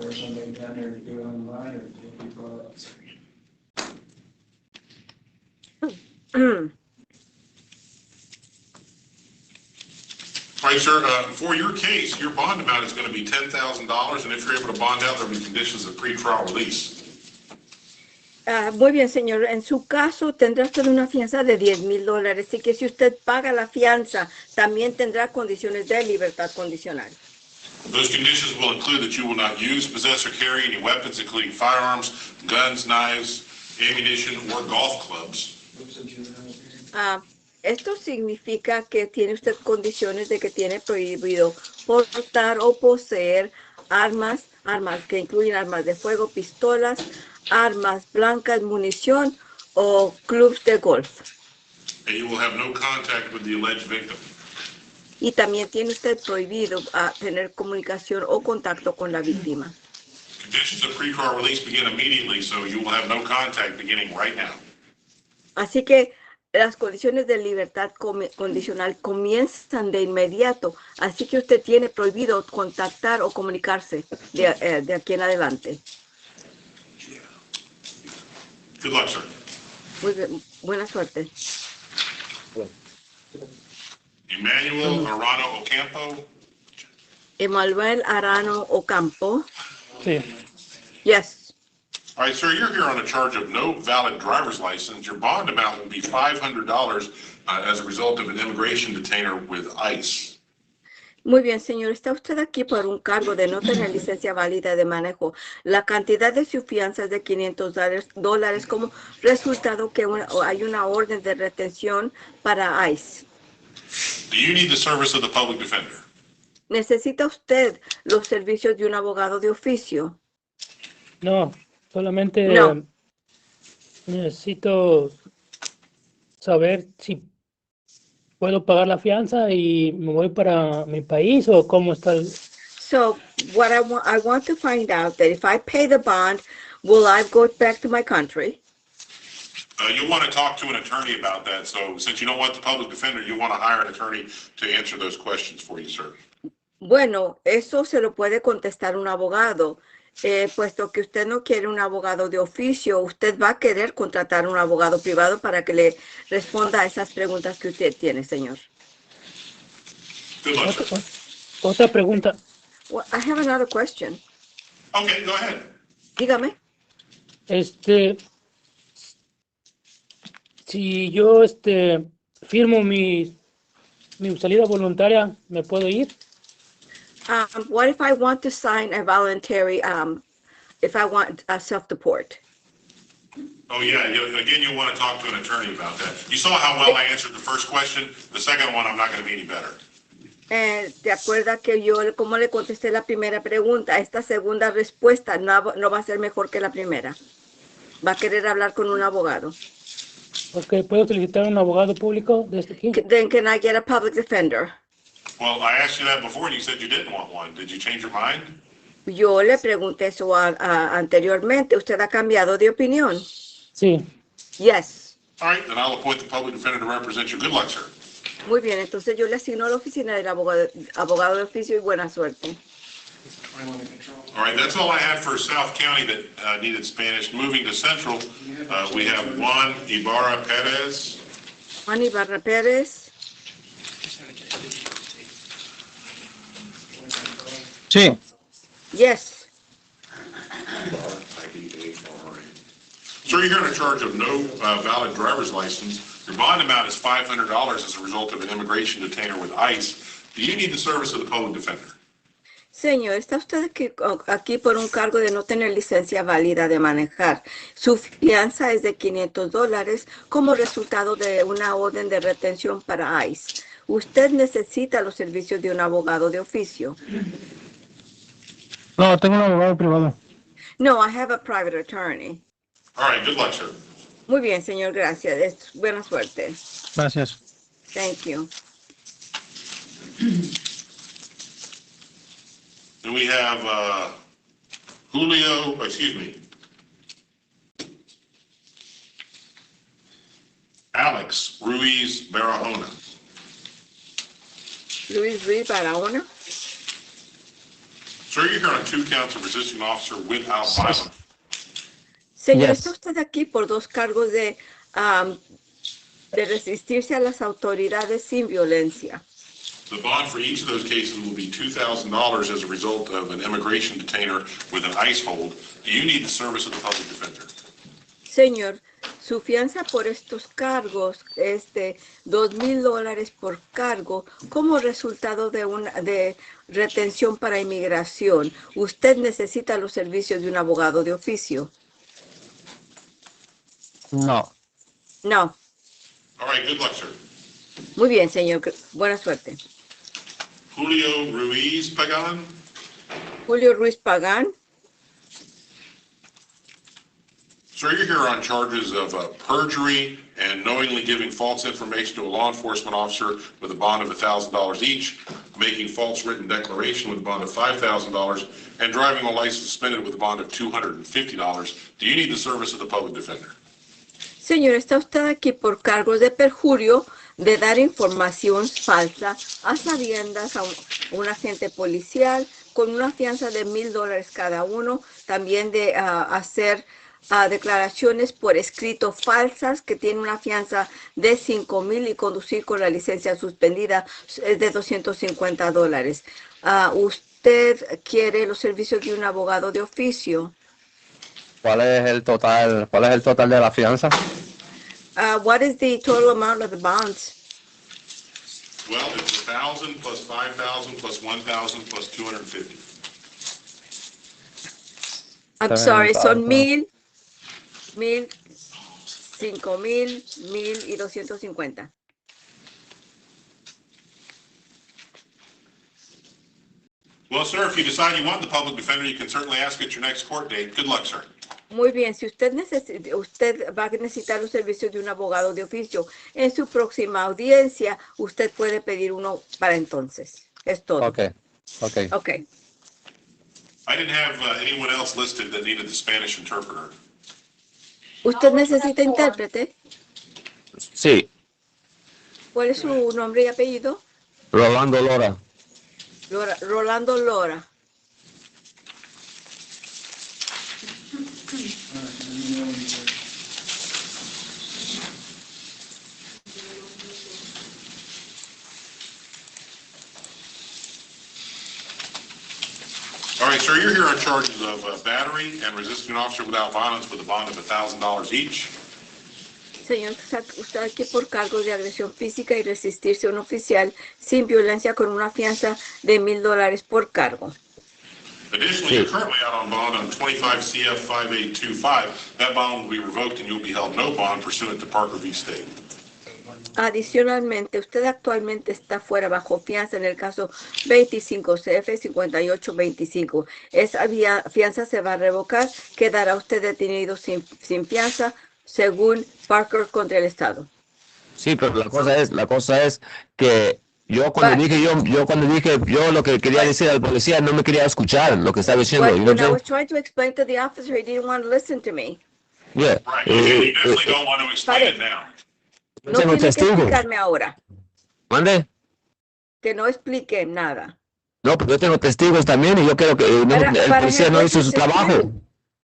Or somebody down there to do it online, or do people? All right, sir, for your case, your bond amount is going to be $10,000, and if you're able to bond out, there'll be conditions of pretrial release. Muy bien, señor. En su caso, tendrá usted una fianza de $10,000. Así que si usted paga la fianza, también tendrá condiciones de libertad condicional. Those conditions will include that you will not use, possess, or carry any weapons, including firearms, guns, knives, ammunition, or golf clubs. Esto significa que tiene usted condiciones de que tiene prohibido portar o poseer armas que incluyen armas de fuego, pistolas, armas blancas, munición o clubs de golf. And you will have no contact with the alleged victim. Y también tiene usted prohibido tener comunicación o contacto con la víctima. Conditions of pretrial release begin immediately, so you will have no contact beginning right now. Así que las condiciones de libertad condicional comienzan de inmediato, así que usted tiene prohibido contactar o comunicarse de aquí en adelante. Good luck, sir. Muy bien, buena suerte. Emmanuel Arano Ocampo. Emanuel Arano Ocampo. Sí. Yes. All right, sir, you're here on a charge of no valid driver's license. Your bond amount will be $500 as a result of an immigration detainer with ICE. Muy bien, señor. Está usted aquí por un cargo de no tener licencia válida de manejo. La cantidad de su fianza es de $500 como resultado que hay una orden de retención para ICE. Do you need the service of the public defender? ¿Necesita usted los servicios de un abogado de oficio? No, solamente No. necesito saber si puedo pagar la fianza y me voy para mi país o cómo está el... So what I want to find out that if I pay the bond, will I go back to my country? You'll want to talk to an attorney about that. So since you don't want the public defender, you want to hire an attorney to answer those questions for you, sir. Bueno, eso se lo puede contestar un abogado. Puesto que usted no quiere un abogado de oficio, usted va a querer contratar un abogado privado para que le responda a esas preguntas que usted tiene, señor. Good luck, sir. Otra pregunta. Well, I have another question. Okay, go ahead. Dígame. Si yo firmo mi salida voluntaria, ¿me puedo ir? What if I want to sign a voluntary, if I want a self-deport? Oh, yeah, again, you'll want to talk to an attorney about that. You saw how well I answered the first question. The second one, I'm not going to be any better. ¿Te acuerdas que yo, como le contesté la primera pregunta? Esta segunda respuesta no va a ser mejor que la primera. Va a querer hablar con un abogado. Ok, ¿puedo solicitar un abogado público desde aquí? Then can I get a public defender? Well, I asked you that before and you said you didn't want one. Did you change your mind? Yo le pregunté eso anteriormente. ¿Usted ha cambiado de opinión? Sí. Yes. All right, then I'll appoint the public defender to represent you. Good luck, sir. Muy bien, entonces yo le asigno a la oficina del abogado de oficio y buena suerte. All right, that's all I had for South County that needed Spanish. Moving to Central, we have Juan Ibarra Perez. Juan Ibarra Pérez. Sí, Yes. Sir, you're in charge of no valid driver's license. Your bond amount is $500 as a result of an immigration detainer with ICE. Do you need the service of the public defender? Señor, está usted aquí por un cargo de no tener licencia válida de manejar. Su fianza es de $500 como resultado de una orden de retención para ICE. Usted necesita los servicios de un abogado de oficio. no, tengo un abogado privado. No, I have a private attorney. All right, good luck, sir. Muy bien, señor, gracias. Buena suerte. Gracias. Thank you. Then we have Alex Ruiz Barahona. Luis Ruiz Barahona. Sir, you're here on 2 counts of resisting an officer without violence. Señor, Yes. está usted aquí por 2 cargos de resistirse a las autoridades sin violencia. The bond for each of those cases will be $2,000 as a result of an immigration detainer with an ICE hold. Do you need the service of the public defender? Señor, su fianza por estos cargos es de $2,000 por cargo como resultado de retención para inmigración. Usted necesita los servicios de un abogado de oficio. No. No. All right, good luck, sir. Muy bien, señor. Buena suerte. Julio Ruiz Pagan. Julio Ruiz Pagán. Sir, you're here on charges of perjury and knowingly giving false information to a law enforcement officer with a bond of $1,000 each, making false written declaration with a bond of $5,000, and driving while license suspended with a bond of $250. Do you need the service of the public defender? Señor, está usted aquí por cargos de perjurio, de dar información falsa a sabiendas a un agente policial con una fianza de $1,000 cada uno, también de hacer declaraciones por escrito falsas que tienen una fianza de $5,000 y conducir con la licencia suspendida es de $250. ¿Usted quiere los servicios de un abogado de oficio? ¿Cuál es el total de la fianza? What is the total amount of the bonds? Well, it's 1,000 plus 5,000 plus 1,000 plus 250. I'm sorry, son 1,000, 5,000, 1,000 y 250. Well, sir, if you decide you want the public defender, you can certainly ask at your next court date. Good luck, sir. Muy bien, si usted va a necesitar los servicios de un abogado de oficio en su próxima audiencia, usted puede pedir uno para entonces. Es todo. Okay. Okay. I didn't have anyone else listed that needed the Spanish interpreter. ¿Usted necesita intérprete? Sí, ¿Cuál es su nombre y apellido? Rolando Lora. Rolando Lora. All right, sir, you're here on charges of battery and resisting an officer without violence with a bond of $1,000 each. Señor, usted aquí por cargos de agresión física y resistirse a un oficial sin violencia con una fianza de $1,000 por cargo. Additionally, you're currently out on bond on 25 CF 5825. That bond will be revoked and you'll be held no bond pursuant to Parker v. State. Adicionalmente, usted actualmente está fuera bajo fianza en el caso 25 CF 5825. Esa fianza se va a revocar, quedará usted detenido sin fianza según Parker contra el Estado. Sí, pero la cosa es que yo cuando dije yo lo que quería decir al policía no me quería escuchar lo que estaba diciendo. When I was trying to explain to the officer, he didn't want to listen to me. Yeah. Right, you definitely don't want to explain it now. No tengo tiene que testigos. explicarme ahora, ¿Mande? que no explique nada. No, pero yo tengo testigos también y yo creo que el policía no hizo su trabajo.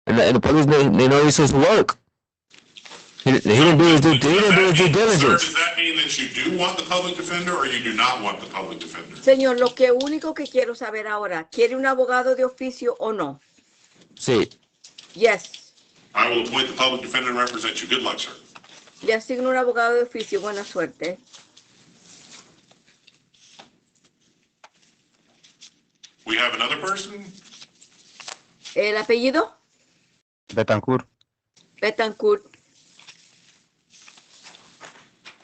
El policía no hizo su work. He didn't do his due diligence. Sir, does that mean that you do want the public defender or you do not want the public defender? Señor, lo único que quiero saber ahora, ¿quiere un abogado de oficio o no? Sí. Yes. I will appoint the public defender to represent you. Good luck, sir. Le asigno un abogado de oficio. Buena suerte. We have another person? ¿El apellido? Betancourt. Betancourt.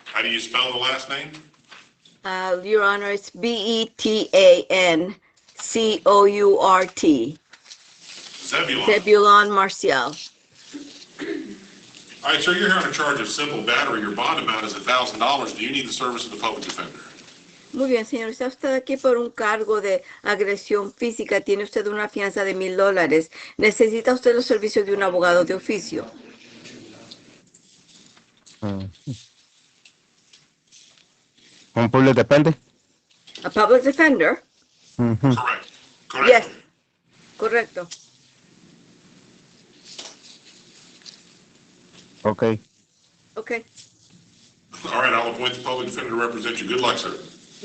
How do you spell the last name? Your Honor, it's Betancourt. Zebulon. Zebulon Marcial. All right, sir, you're here on a charge of simple battery. Your bond amount is $1,000. Do you need the service of the public defender? Muy bien, señor. Está usted aquí por un cargo de agresión física. Tiene usted una fianza de $1,000. ¿Necesita usted los servicios de un abogado de oficio? ¿Un public depende? A public defender? Correct. Yes. Correcto. Okay. Ok. All right, I'll appoint the public defender to represent you. Good luck, sir.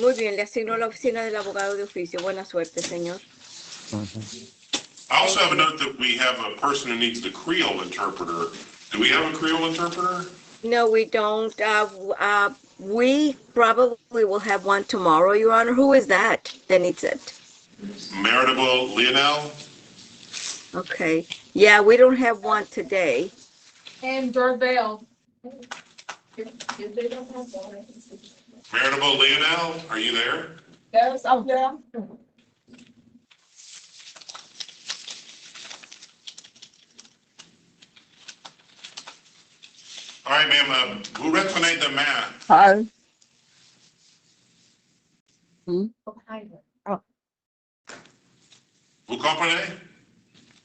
Muy bien, le asigno la oficina del abogado de oficio. Buena suerte, señor. I also have a note that we have a person who needs the Creole interpreter. Do we have a Creole interpreter? No, we don't. We probably will have one tomorrow, Your Honor. Who is that needs it? Meritable Lionel? Okay. Yeah, we don't have one today. And Dorvale. Meritable Lionel, are you there? Yes, I'm there. All right, ma'am, vous reconnaissez de main. Hi. Vous comprenez?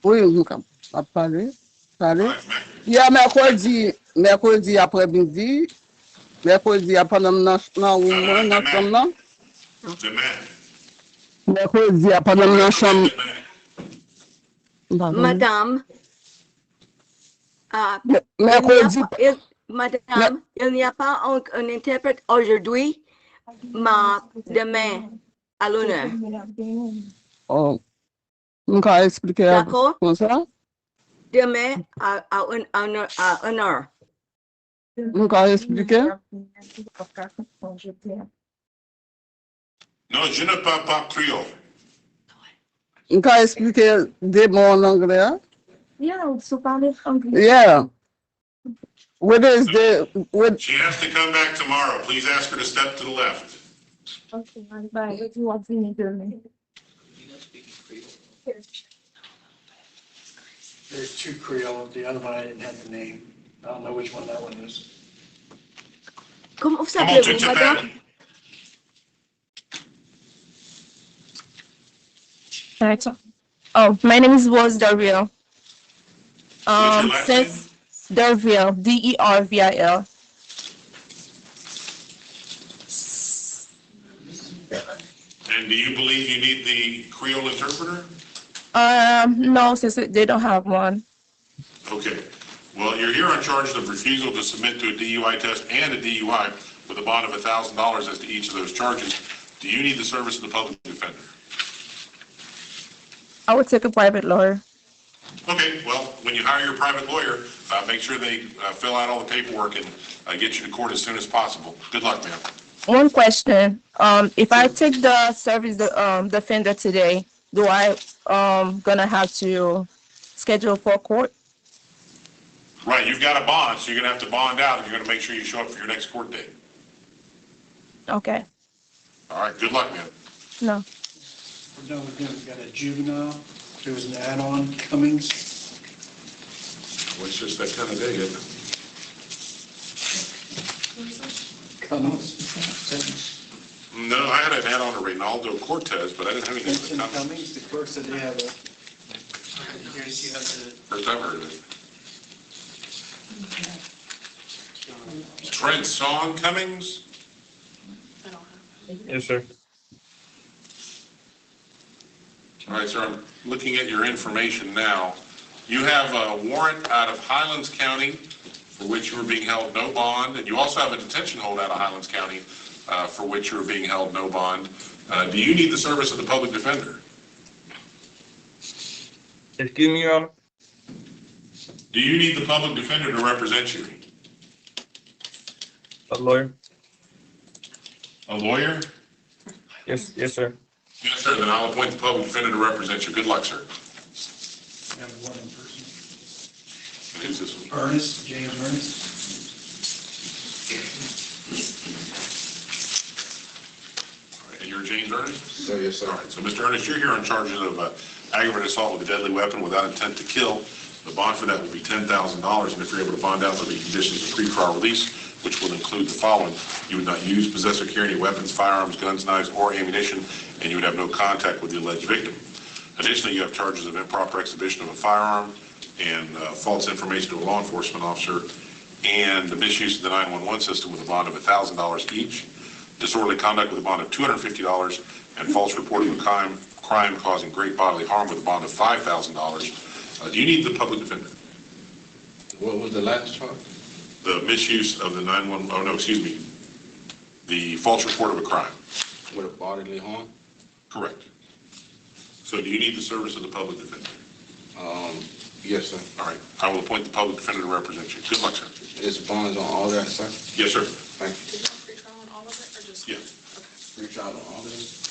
Oui, vous a parlé. All Parlé. right, ma'am. Il y a mercredi après-midi, mercredi après-midi, dans chambre là. Demain. Mercredi après-midi, dans chambre. Madame, Mercredi. Madame, il n'y a pas un interprète aujourd'hui, mais demain à l'honneur. Oh. Vous pouvez expliquer D'accord? comme ça? Demain à une heure. Vous pouvez expliquer? Non, je ne parle pas créole. Vous pouvez expliquer des mots en anglais? Yeah, so parler anglais. Yeah. What is the, what, She has to come back tomorrow. Please ask her to step to the left. Okay, bye. You want to me to me? There's two Creole, the other one I didn't have the name. I don't know which one that one is. Comment vous Comment tu s'appelez-vous, t'appelles? madame? Oh, my name is Rose Derville. What's your last name? Since Derville, Derville. And do you believe you need the Creole interpreter? No, since they don't have one. Okay. Well, you're here on charges of refusal to submit to a DUI test and a DUI with a bond of $1,000 as to each of those charges. Do you need the service of the public defender? I would take a private lawyer. Okay, well, when you hire your private lawyer, make sure they fill out all the paperwork and get you to court as soon as possible. Good luck, ma'am. One question, if I take the service defender today, do I gonna have to schedule for court? Right, you've got a bond, so you're gonna have to bond out, and you're gonna make sure you show up for your next court date. Okay, All right, good luck, ma'am. no. We're done with him. We got a juvenile. There was an add-on, Cummings. Well, it's just that kind of day, isn't it? Cummings. No, I had an add-on to Reynaldo Cortez, but I didn't have anything Vincent to come. Cummings, the clerk said they have a. Here's you have the. First time I heard of it. Trent Song Cummings? Yes, sir. All right, sir, I'm looking at your information now. You have a warrant out of Highlands County for which you are being held no bond, and you also have a detention hold out of Highlands County for which you are being held no bond. Do you need the service of the public defender? Excuse me, Your Honor? Do you need the public defender to represent you? A lawyer? A lawyer? Yes, sir. Yes, sir, then I'll appoint the public defender to represent you. Good luck, sir. We have one in person. Who's this one? Ernest, James Ernest. All right, and you're James Ernest? Yes, sir. All right, so Mr. Ernest, you're here on charges of aggravated assault with a deadly weapon without intent to kill. The bond for that will be $10,000, and if you're able to bond out, there'll be conditions of pre-trial release, which will include the following. You would not use, possess, or carry any weapons, firearms, guns, knives, or ammunition, and you would have no contact with the alleged victim. Additionally, you have charges of improper exhibition of a firearm and false information to a law enforcement officer, and the misuse of the 911 system with a bond of $1,000 each, disorderly conduct with a bond of $250, and false reporting of crime crime causing great bodily harm with a bond of $5,000. Do you need the public defender? What was the last charge? The misuse of the 911, oh no, excuse me, the false report of a crime. With a bodily harm? Correct. So do you need the service of the public defender? Yes, sir. All right, I will appoint the public defender to represent you. Good luck, sir. Is bonds on all that, sir? Yes, sir. Thank you. Is there free trial on all of it, or just? Yeah. Free trial on all of it?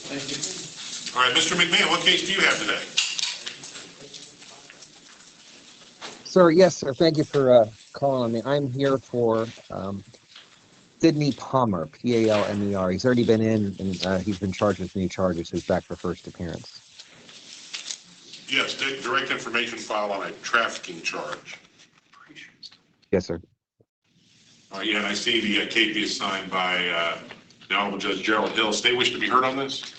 Thank you. All right, Mr. McMahon, what case do you have today? Sir, yes, sir. Thank you for calling on me. I'm here for Sidney Palmer, Palmer. He's already been in, and he's been charged with new charges. He's back for first appearance. Yes, direct information file on a trafficking charge. Yes, sir. Yeah, and I see the case is signed by the Honorable Judge Gerald Hill. State wish to be heard on this?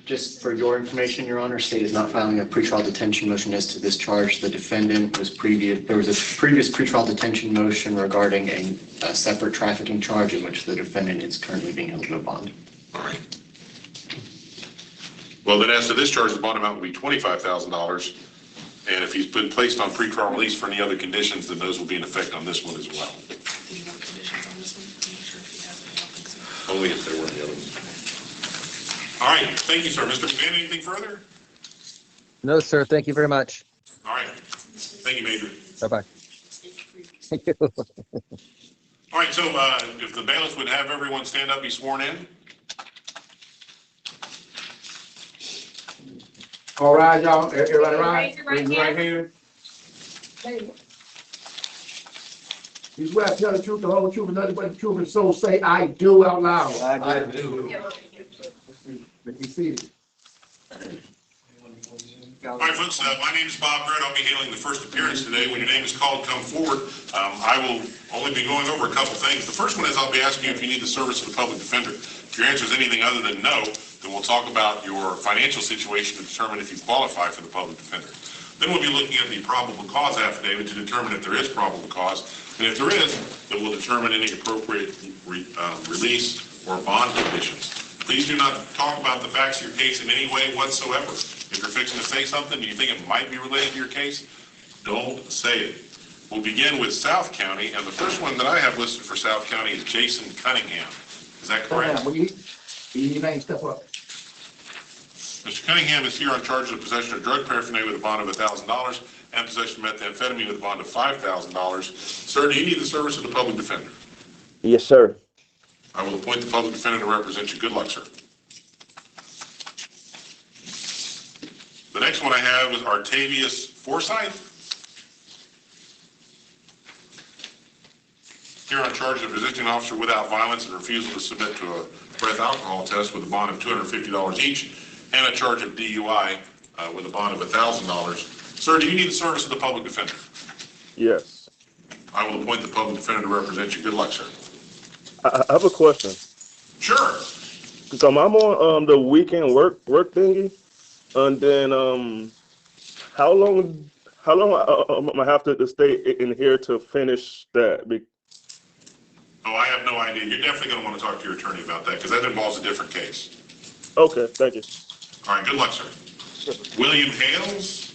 Just for your information, Your Honor, state is not filing a pretrial detention motion as to this charge. The defendant was there was a previous pretrial detention motion regarding a separate trafficking charge in which the defendant is currently being held to a bond. All right. Well, then as to this charge, the bond amount will be $25,000. And if he's been placed on pretrial release for any other conditions, then those will be in effect on this one as well. Do you know conditions on this one? I'm not sure if he has any. I don't think so. Only if there were any others. All right, thank you, sir. Mr. McMahon, anything further? No, sir. Thank you very much. All right. Thank you, Major. Bye-bye. Thank you. All right, so if the bailiff would have everyone stand up, be sworn in. All right, y'all. Everybody right? Raise your right hand. You swear to tell the truth, the whole truth, and nothing but the truth, and so say I do out loud. I do. Be seated. All right, folks, my name is Bob Brett. I'll be handling the first appearance today. When your name is called, come forward. I will only be going over a couple things. The first one is I'll be asking you if you need the service of the public defender. If your answer is anything other than no, then we'll talk about your financial situation to determine if you qualify for the public defender. Then we'll be looking at the probable cause affidavit to determine if there is probable cause. And if there is, then we'll determine any appropriate release or bond conditions. Please do not talk about the facts of your case in any way whatsoever. If you're fixing to say something and you think it might be related to your case, don't say it. We'll begin with South County, and the first one that I have listed for South County is Jason Cunningham. Is that correct? You ain't step up. Mr. Cunningham is here on charges of possession of drug paraphernalia with a bond of $1,000 and possession of methamphetamine with a bond of $5,000. Sir, do you need the service of the public defender? Yes, sir. I will appoint the public defender to represent you. Good luck, sir. The next one I have is Artavius Forsyth. Here on charge of resisting an officer without violence and refusal to submit to a breath alcohol test with a bond of $250 each and a charge of DUI with a bond of $1,000. Sir, do you need the service of the public defender? Yes. I will appoint the public defender to represent you. Good luck, sir. I have a question. Sure. So I'm on the weekend work thingy, and then how long I have to stay in here to finish that? Oh, I have no idea. You're definitely going to want to talk to your attorney about that because that involves a different case. Okay, thank you. All right, good luck, sir. William Hales?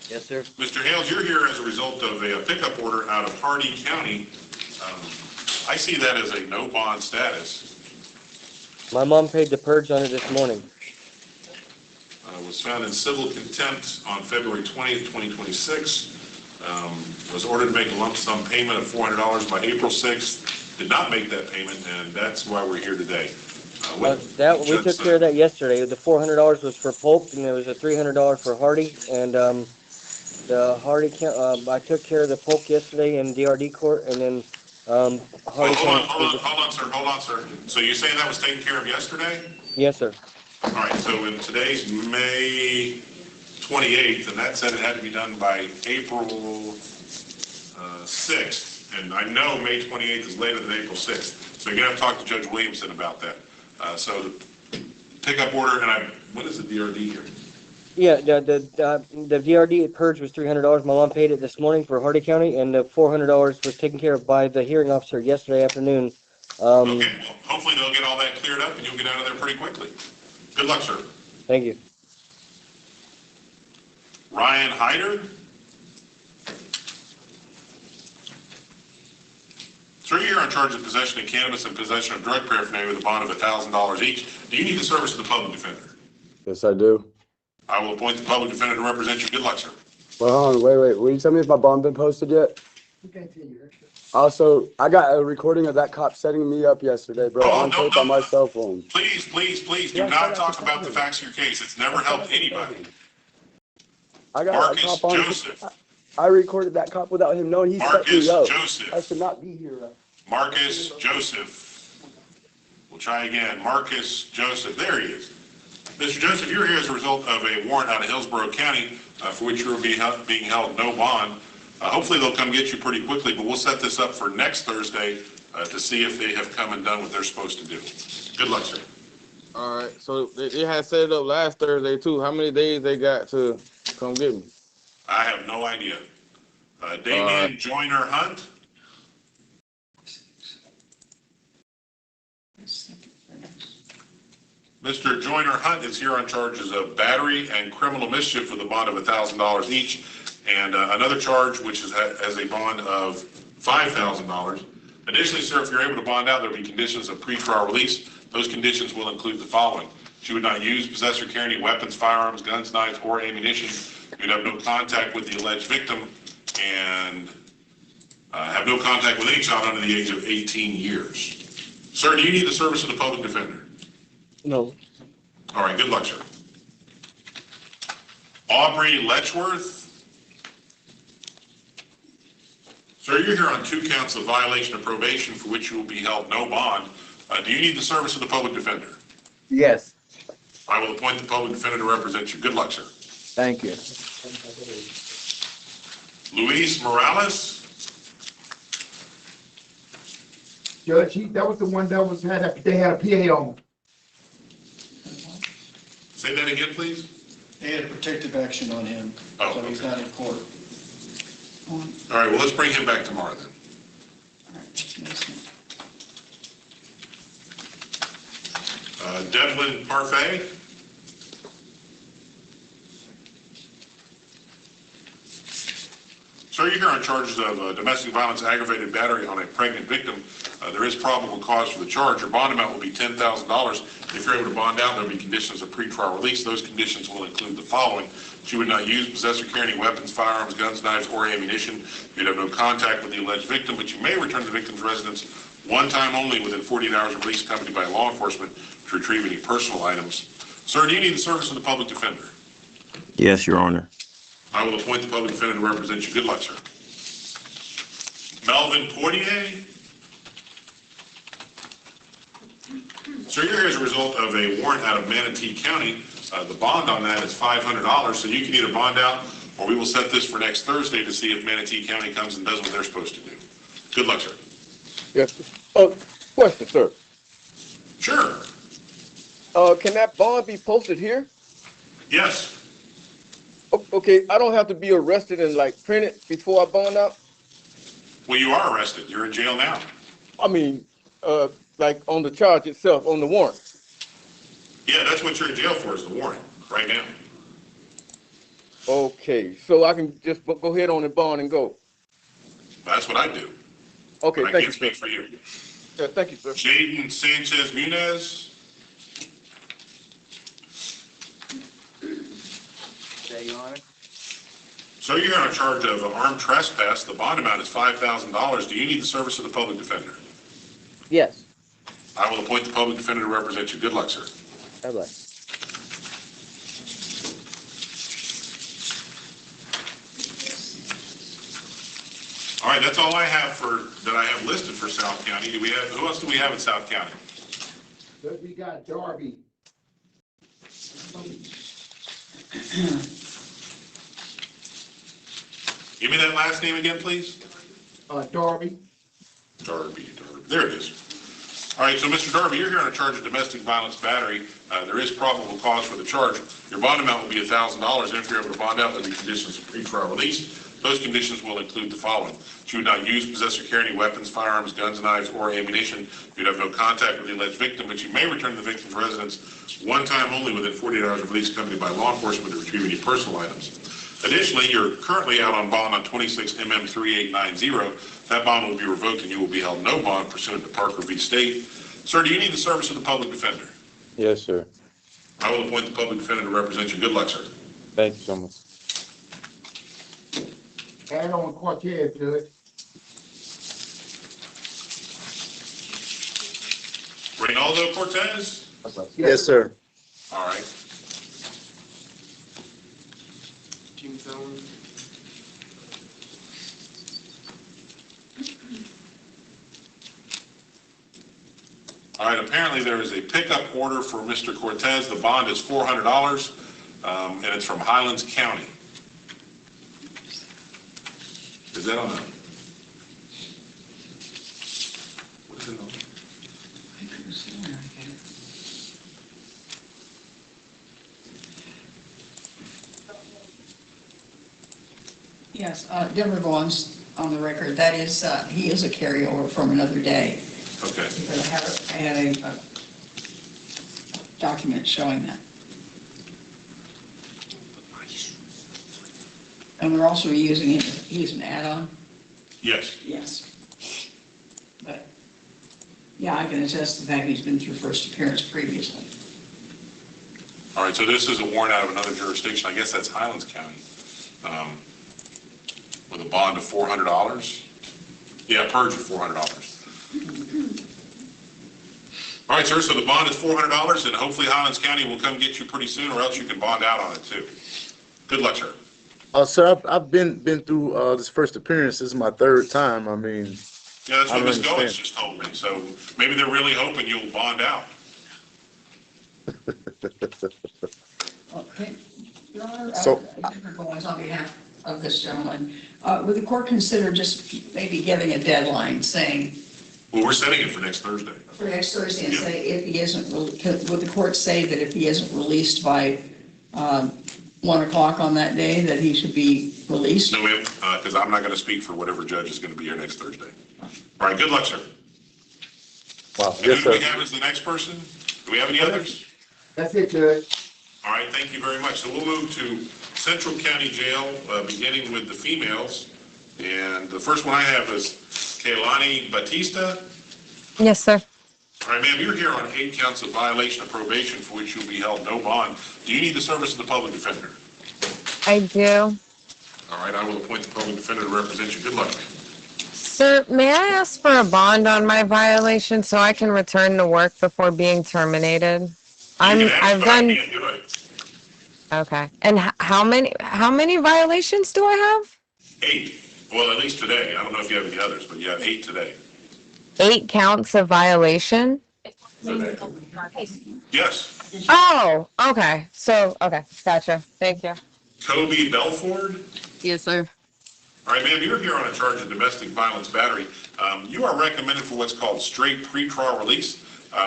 Yes, sir. Mr. Hales, you're here as a result of a pickup order out of Hardy County. I see that as a no bond status. My mom paid the purge on it this morning. Was found in civil contempt on February 20th, 2026. Was ordered to make a lump sum payment of $400 by April 6th. Did not make that payment, and that's why we're here today. We took care of that yesterday. The $400 was for Polk, and there was a $300 for Hardy. And the Hardy, I took care of the Polk yesterday in DRD court, and then Hardy. Hold on, sir. So you're saying that was taken care of yesterday? Yes, sir. All right. So in today's May 28th, and that said it had to be done by April 6th. And I know May 28th is later than April 6th. So you're going to have to talk to Judge Williamson about that. So the pickup order, and what is the DRD here? Yeah, the DRD purge was $300. My mom paid it this morning for Hardy County, and the $400 was taken care of by the hearing officer yesterday afternoon. Okay, well, hopefully they'll get up and you'll get out of there pretty quickly. Good luck, sir. Thank you. Ryan Hyder. Sir, you're on charge of possession of cannabis and possession of drug paraphernalia with a bond of $1,000 each. Do you need the service of the public defender? Yes, I do. I will appoint the public defender to represent you. Good luck, sir. Well, hold on, wait. Will you tell me if my bond been posted yet? Also, I got a recording of that cop setting me up yesterday, bro, on tape on my cell phone. Please, do not talk about the facts of your case. It's never helped anybody. I got Marcus a cop on. Joseph. I recorded that cop without him knowing he set Marcus me up. Joseph. I should not be here. Marcus Joseph. We'll try again. Marcus Joseph. There he is. Mr. Joseph, you're here as a result of a warrant out of Hillsborough County for which you are being held no bond. Hopefully they'll come get you pretty quickly, but we'll set this up for next Thursday to see if they have come and done what they're supposed to do. Good luck, sir. All right, so they had set it up last Thursday too. How many days they got to come get me? I have no idea. Damian Joyner Hunt. Mr. Joyner Hunt is here on charges of battery and criminal mischief with a bond of $1,000 each, and another charge which has a bond of $5,000. Additionally, sir, if you're able to bond out, there will be conditions of pretrial release. Those conditions will include the following: you would not use, possess, or carry any weapons, firearms, guns, knives, or ammunition. You'd have no contact with the alleged victim, and have no contact with any child under the age of 18 years. Sir, do you need the service of the public defender? No. All right, good luck, sir. Aubrey Letchworth. Sir, you're here on 2 counts of violation of probation for which you will be held no bond. Do you need the service of the public defender? Yes. I will appoint the public defender to represent you. Good luck, sir. Thank you. Luis Morales. Judge, that was the one that they had a PA on. Say that again, please. They had protective action on him, so he's not in court. All right, well, let's bring him back tomorrow then. Devlin Parfait. Sir, you're here on charges of domestic violence, aggravated battery on a pregnant victim. There is probable cause for the charge. Your bond amount will be $10,000. If you're able to bond out, there will be conditions of pretrial release. Those conditions will include the following: you would not use, possess, or carry any weapons, firearms, guns, knives, or ammunition. You'd have no contact with the alleged victim, but you may return to the victim's residence one time only within 48 hours of release, accompanied by law enforcement to retrieve any personal items. Sir, do you need the service of the public defender? Yes, Your Honor. I will appoint the public defender to represent you. Good luck, sir. Melvin Portier. Sir, you're here as a result of a warrant out of Manatee County. The bond on that is $500, so you can either bond out, or we will set this for next Thursday to see if Manatee County comes and does what they're supposed to do. Good luck, sir. Yes. Question, sir. Sure. Can that bond be posted here? Yes. Okay, I don't have to be arrested and like print it before I bond out? Well, you are arrested. You're in jail now. I mean, like on the charge itself, on the warrant. Yeah, that's what you're in jail for, is the warrant, right now. Okay, so I can just go ahead on the bond and go. That's what I do. Okay, but I can't speak for you. Yeah, thank you, sir. Jaden Sanchez Munez. Your Honor. So you're on charge of armed trespass. The bond amount is $5,000. Do you need the service of the public defender? Yes. I will appoint the public defender to represent you. Good luck, sir. God bless. All right, that's all I have that I have listed for South County. Who else do we have in South County? We got Darby. Give me that last name again, please. Darby. Darby. There it is. All right, so Mr. Darby, you're here on a charge of domestic violence battery. There is probable cause for the charge. Your bond amount will be $1,000, and if you're able to bond out, there'll be conditions of pretrial release. Those conditions will include the following: that you would not use, possess, or carry any weapons, firearms, guns, knives, or ammunition. You'd have no contact with the alleged victim, but you may return to the victim's residence one time only within 48 hours of release, accompanied by law enforcement to retrieve any personal items. Additionally, you're currently out on bond on 26 MM 3890. That bond will be revoked and you will be held no bond pursuant to Parker v. State. Sir, do you need the service of the public defender? Yes, sir. I will appoint the public defender to represent you. Good luck, sir. Thank you so much. Add on Cortez, Judge. Reynaldo Cortez? Yes, sir. All right. Team felon. All right, apparently there is a pickup order for Mr. Cortez. The bond is $400, and it's from Highlands County. Is that on a... What is it on? Yes, Denver Vaughn's on the record. That is, he is a carryover from another day. Okay. But I had a document showing that. And we're also using it, he's an add-on? Yes. Yes. But, yeah, I can attest to the fact he's been through first appearance previously. All right, so this is a warrant out of another jurisdiction. I guess that's Highlands County. With a bond of $400. Yeah, purge of $400. All right, sir, so the bond is $400, and hopefully Highlands County will come get you pretty soon, or else you can bond out on it too. Good luck, sir. Sir, I've been through this first appearance. This is my third time. I mean, Yeah, that's I what don't Ms. Goins understand. just told me, so maybe they're really hoping you'll bond out. Okay. Your Honor, So- Denver Vaughn's on behalf of this gentleman. Would the court consider just maybe giving a deadline, saying, Well, we're setting it for next Thursday. for next Thursday, and say if he isn't, would the court say that if he isn't released by 1 o'clock on that day, that he should be released? No, ma'am, because I'm not going to speak for whatever judge is going to be here next Thursday. All right, good luck, sir. Wow. And Yes, who do we sir. have as the next person? Do we have any others? That's it, Judge. All right, thank you very much. So we'll move to Central County Jail, beginning with the females. And the first one I have is Kaylani Batista. Yes, sir. All right, ma'am, you're here on 8 counts of violation of probation for which you'll be held no bond. Do you need the service of the public defender? I do. All right, I will appoint the public defender to represent you. Good luck, ma'am. Sir, may I ask for a bond on my violation so I can return to work before being terminated? I've done. Can't do it. Okay. And how many violations do I have? 8. Well, at least today. I don't know if you have any others, but you have 8 today. 8 counts of violation? Today. Yes. Oh, okay. So, okay. Gotcha. Thank you. Kobe Belford. Yes, sir. All right, ma'am, you're here on a charge of domestic violence battery. You are recommended for what's called straight pretrial release,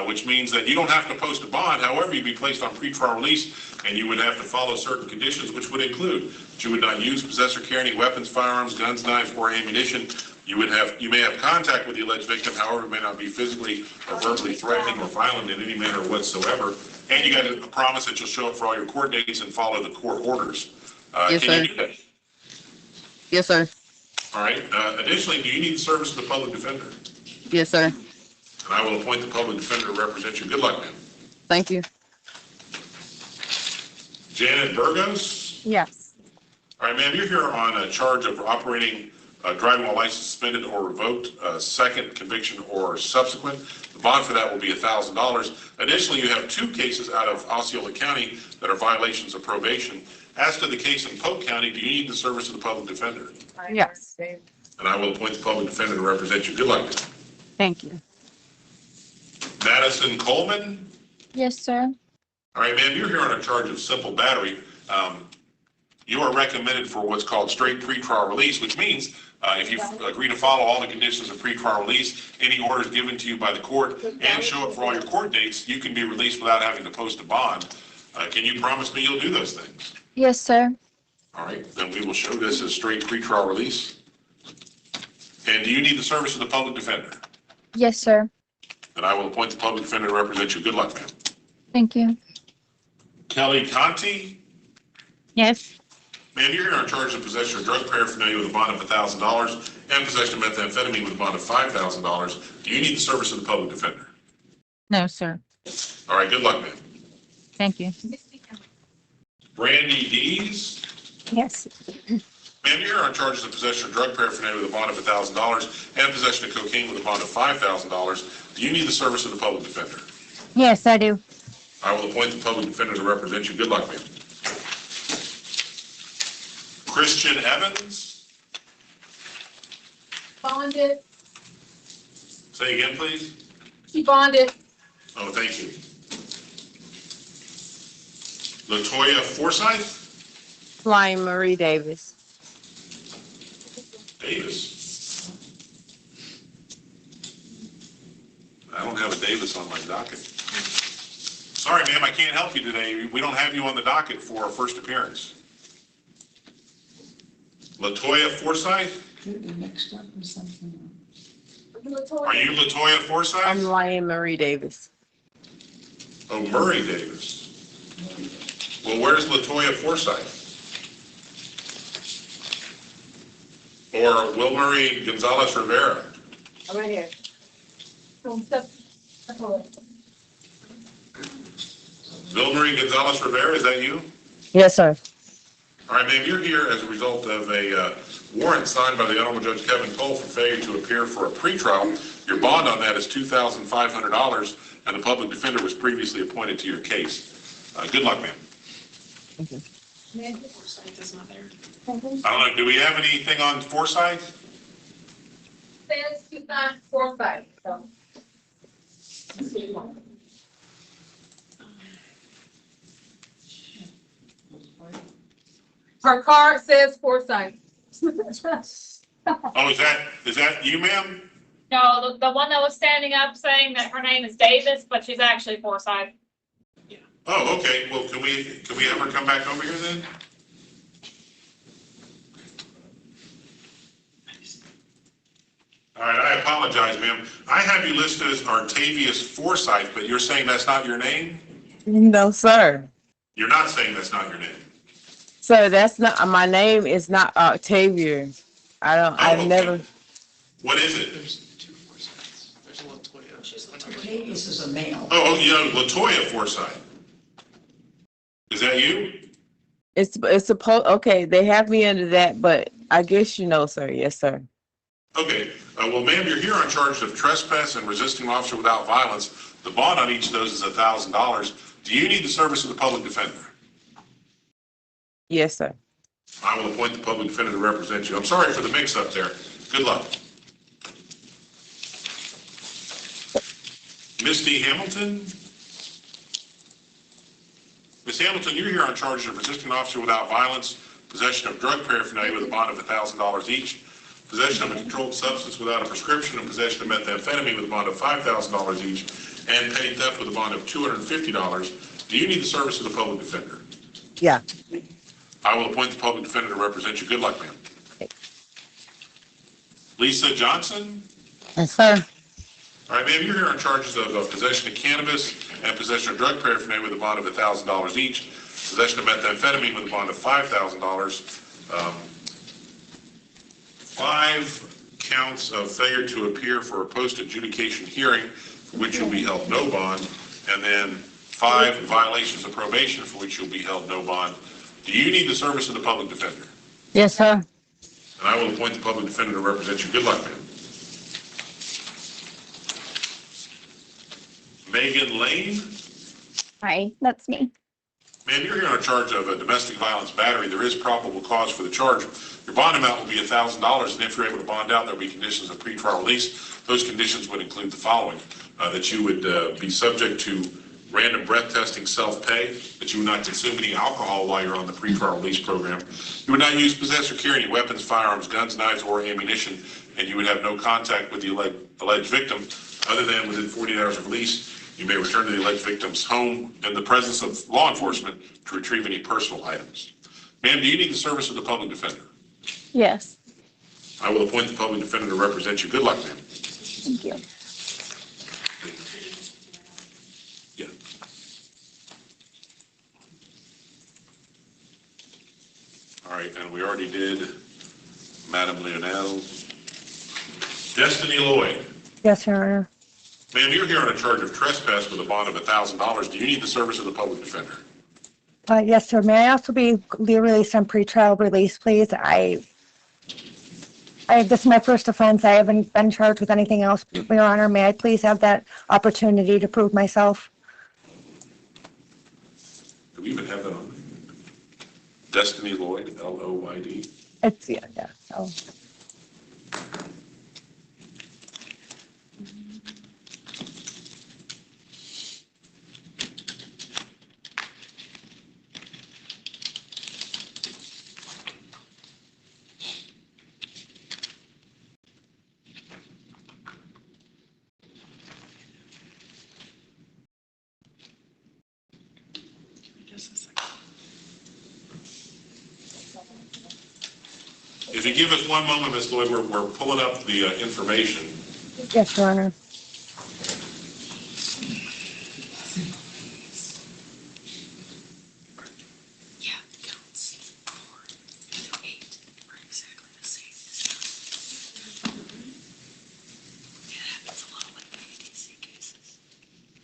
which means that you don't have to post a bond. However, you'd be placed on pretrial release, and you would have to follow certain conditions, which would include that you would not use, possess, or carry any weapons, firearms, guns, knives, or ammunition. You may have contact with the alleged victim. However, it may not be physically or verbally threatening or violent in any manner whatsoever. And you got to promise that you'll show up for all your court dates and follow the court orders. Yes, can sir. you do that? Yes, sir. All right. Additionally, do you need the service of the public defender? Yes, sir. And I will appoint the public defender to represent you. Good luck, ma'am. Thank you. Janet Burgos? Yes. All right, ma'am, you're here on a charge of operating driving while license suspended or revoked, second conviction or subsequent. The bond for that will be $1,000. Additionally, you have 2 cases out of Osceola County that are violations of probation. As to the case in Polk County, do you need the service of the public defender? Yes. And I will appoint the public defender to represent you. Good luck, ma'am. Thank you. Madison Coleman? Yes, sir. All right, ma'am, you're here on a charge of simple battery. you are recommended for what's called straight pretrial release, which means if you agree to follow all the conditions of pretrial release, any orders given to you by the court, and show up for all your court dates, you can be released without having to post a bond. Can you promise me you'll do those things? Yes, sir. All right, then we will show this as straight pretrial release. And do you need the service of the public defender? Yes, sir. Then I will appoint the public defender to represent you. Good luck, ma'am. Thank you. Kelly Conti? Yes. Ma'am, you're here on charge of possession of drug paraphernalia with a bond of $1,000 and possession of methamphetamine with a bond of $5,000. Do you need the service of the public defender? No, sir. All right, good luck, ma'am. Thank you. Brandy Dees? Yes. Ma'am, you're here on charges of possession of drug paraphernalia with a bond of $1,000 and possession of cocaine with a bond of $5,000. Do you need the service of the public defender? Yes, I do. I will appoint the public defender to represent you. Good luck, ma'am. Christian Evans? Bonded. Say again, please. She bonded. Oh, thank you. Latoya Forsythe? Flying Marie Davis. Davis? I don't have a Davis on my docket. Sorry, ma'am, I can't help you today. We don't have you on the docket for our first appearance. Latoya Forsythe? You're mixed up with something. Are you Latoya Forsythe? I'm Lion Marie Davis. Oh, Murray Davis. Well, where's Latoya Forsythe? Or Wilmarie Gonzalez Rivera? I'm right here. Wilmarie Gonzalez Rivera, is that you? Yes, sir. All right, ma'am, you're here as a result of a warrant signed by the Honorable Judge Kevin Polk for failure to appear for a pretrial. Your bond on that is $2,500, and the public defender was previously appointed to your case. Good luck, ma'am. Thank you. Forsythe is not there. I don't know, do we have anything on Forsythe? Says 2,450. So. Her card says Forsythe. Oh, is that you, ma'am? No, the one that was standing up saying that her name is Davis, but she's actually Forsythe. Oh, okay, well, can we have her come back over here then? All right, I apologize, ma'am. I have you listed as Artavius Forsythe, but you're saying that's not your name? No, sir. You're not saying that's not your name? Sir, that's not, my name is not Octavia. I've never. What is it? There's two Forsythes. There's a Latoya. She's Latoya. Octavius is a male. Oh, yeah, Latoya Forsythe. Is that you? It's supposed, okay, they have me under that, but I guess you know, sir. Yes, sir. Okay, well, ma'am, you're here on charge of trespass and resisting an officer without violence. The bond on each of those is $1,000. Do you need the service of the public defender? Yes, sir. I will appoint the public defender to represent you. I'm sorry for the mix-up there. Good luck. Misty Hamilton? Ms. Hamilton, you're here on charge of resisting an officer without violence, possession of drug paraphernalia with a bond of $1,000 each, possession of a controlled substance without a prescription, and possession of methamphetamine with a bond of $5,000 each, and petty theft with a bond of $250. Do you need the service of the public defender? Yeah. I will appoint the public defender to represent you. Good luck, ma'am. Lisa Johnson? Yes, sir. All right, ma'am, you're here on charges of possession of cannabis and possession of drug paraphernalia with a bond of $1,000 each, possession of methamphetamine with a bond of $5,000, 5 counts of failure to appear for a post-adjudication hearing for which you'll be held no bond, and then 5 violations of probation for which you'll be held no bond. Do you need the service of the public defender? Yes, sir. And I will appoint the public defender to represent you. Good luck, ma'am. Megan Lane? Hi, that's me. Ma'am, you're here on charge of a domestic violence battery. There is probable cause for the charge. Your bond amount will be $1,000, and if you're able to bond out, there'll be conditions of pretrial release. Those conditions would include the following: that you would be subject to random breath testing, self-pay, that you would not consume any alcohol while you're on the pretrial release program. You would not use, possess, or carry any weapons, firearms, guns, knives, or ammunition, and you would have no contact with the alleged victim other than within 48 hours of release. You may return to the alleged victim's home in the presence of law enforcement to retrieve any personal items. Ma'am, do you need the service of the public defender? Yes. I will appoint the public defender to represent you. Good luck, ma'am. Thank you. Yeah. All right, and we already did Madam Leonel. Destiny Lloyd. Yes, Your Honor. Ma'am, you're here on a charge of trespass with a bond of $1,000. Do you need the service of the public defender? Yes, sir. May I also be released on pretrial release, please? This is my first offense. I haven't been charged with anything else, Your Honor. May I please have that opportunity to prove myself? Do we even have that on? Destiny Lloyd, L-O-Y-D. It's, yeah, so. If you give us one moment, Ms. Lloyd, we're pulling up the information. Yes, Your Honor.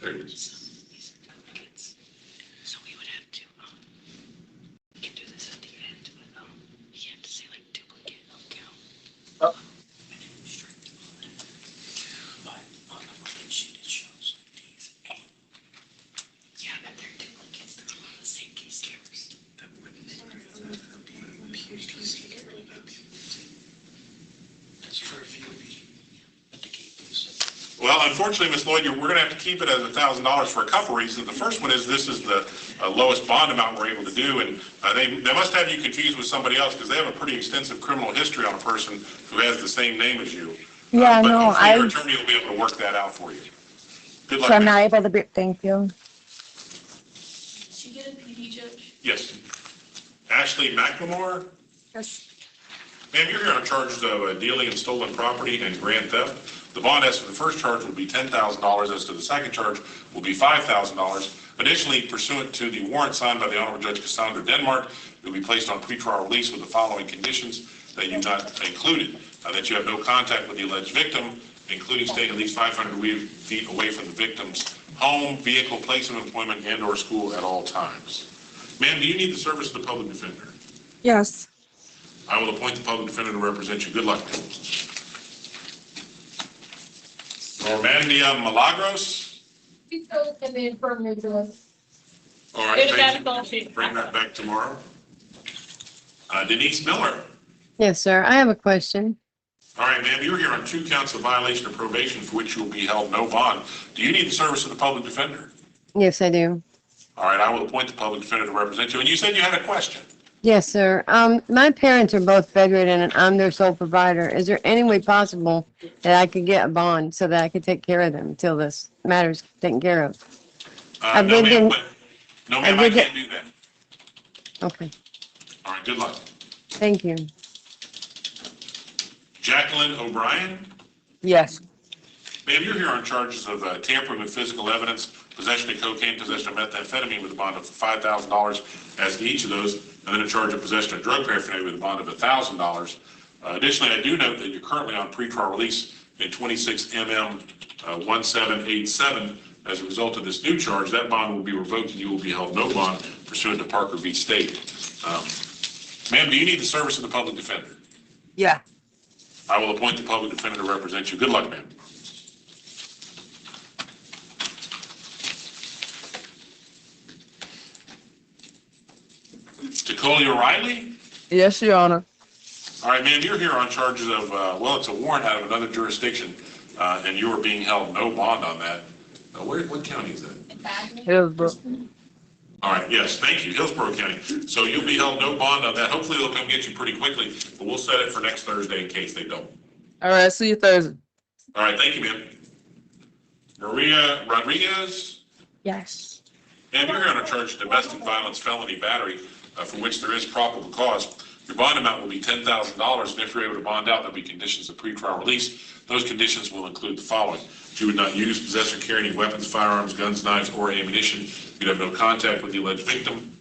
There it is. So we would have to, we can do this at the end, but, you have to say like duplicate count. But on the working sheet, it shows like these. Yeah, but they're duplicates, they're all on the same case numbers. That wouldn't be PhD. That's for a few of you. Well, unfortunately, Ms. Lloyd, we're going to have to keep it at $1,000 for a couple reasons. The first one is this is the lowest bond amount we're able to do, and they must have you confused with somebody else because they have a pretty extensive criminal history on a person who has the same name as you. Yeah, but no, hopefully your attorney will be able to work that out for you. Good luck. So I'm not able to be, thank you. Did you get a PD judge? Yes. Ashley McLemore? Yes. Ma'am, you're here on charges of dealing in stolen property and grand theft. The bond as to the first charge will be $10,000. As to the second charge will be $5,000. Additionally, pursuant to the warrant signed by the Honorable Judge Cassandra Denmark, it will be placed on pretrial release with the following conditions that you not included. That you have no contact with the alleged victim, including staying at least 500 feet away from the victim's home, vehicle, place of employment, and or school at all times. Ma'am, do you need the service of the public defender? Yes. I will appoint the public defender to represent you. Good luck, ma'am. Normandia Milagros? Please go in the infirmary to us. All right, thank you. Bring that back tomorrow. Denise Miller? Yes, sir. I have a question. All right, ma'am, you're here on 2 counts of violation of probation for which you will be held no bond. Do you need the service of the public defender? Yes, I do. All right, I will appoint the public defender to represent you. And you said you had a question. Yes, sir. My parents are both bedridden and I'm their sole provider. Is there any way possible that I could get a bond so that I could take care of them until this matter's taken care of? No, ma'am, I can't do that. Okay. All right, good luck. Thank you. Jacqueline O'Brien? Yes. Ma'am, you're here on charges of tampering with physical evidence, possession of cocaine, possession of methamphetamine with a bond of $5,000 as to each of those, and then a charge of possession of drug paraphernalia with a bond of $1,000. Additionally, I do note that you're currently on pretrial release in 26 MM 1787. As a result of this new charge, that bond will be revoked and you will be held no bond pursuant to Parker v. State. Ma'am, do you need the service of the public defender? Yeah. I will appoint the public defender to represent you. Good luck, ma'am. Tacolia Riley? Yes, Your Honor. All right, ma'am, you're here on charges of, well, it's a warrant out of another jurisdiction, and you are being held no bond on that. What county is that? Hillsborough. All right, yes, thank you, Hillsborough County. So you'll be held no bond on that. Hopefully they'll come get you pretty quickly, but we'll set it for next Thursday in case they don't. All right, see you Thursday. All right, thank you, ma'am. Maria Rodriguez? Yes. Ma'am, you're here on a charge of domestic violence felony battery, for which there is probable cause. Your bond amount will be $10,000, and if you're able to bond out, there'll be conditions of pretrial release. Those conditions will include the following: you would not use, possess, or carry any weapons, firearms, guns, knives, or ammunition. You'd have no contact with the alleged victim.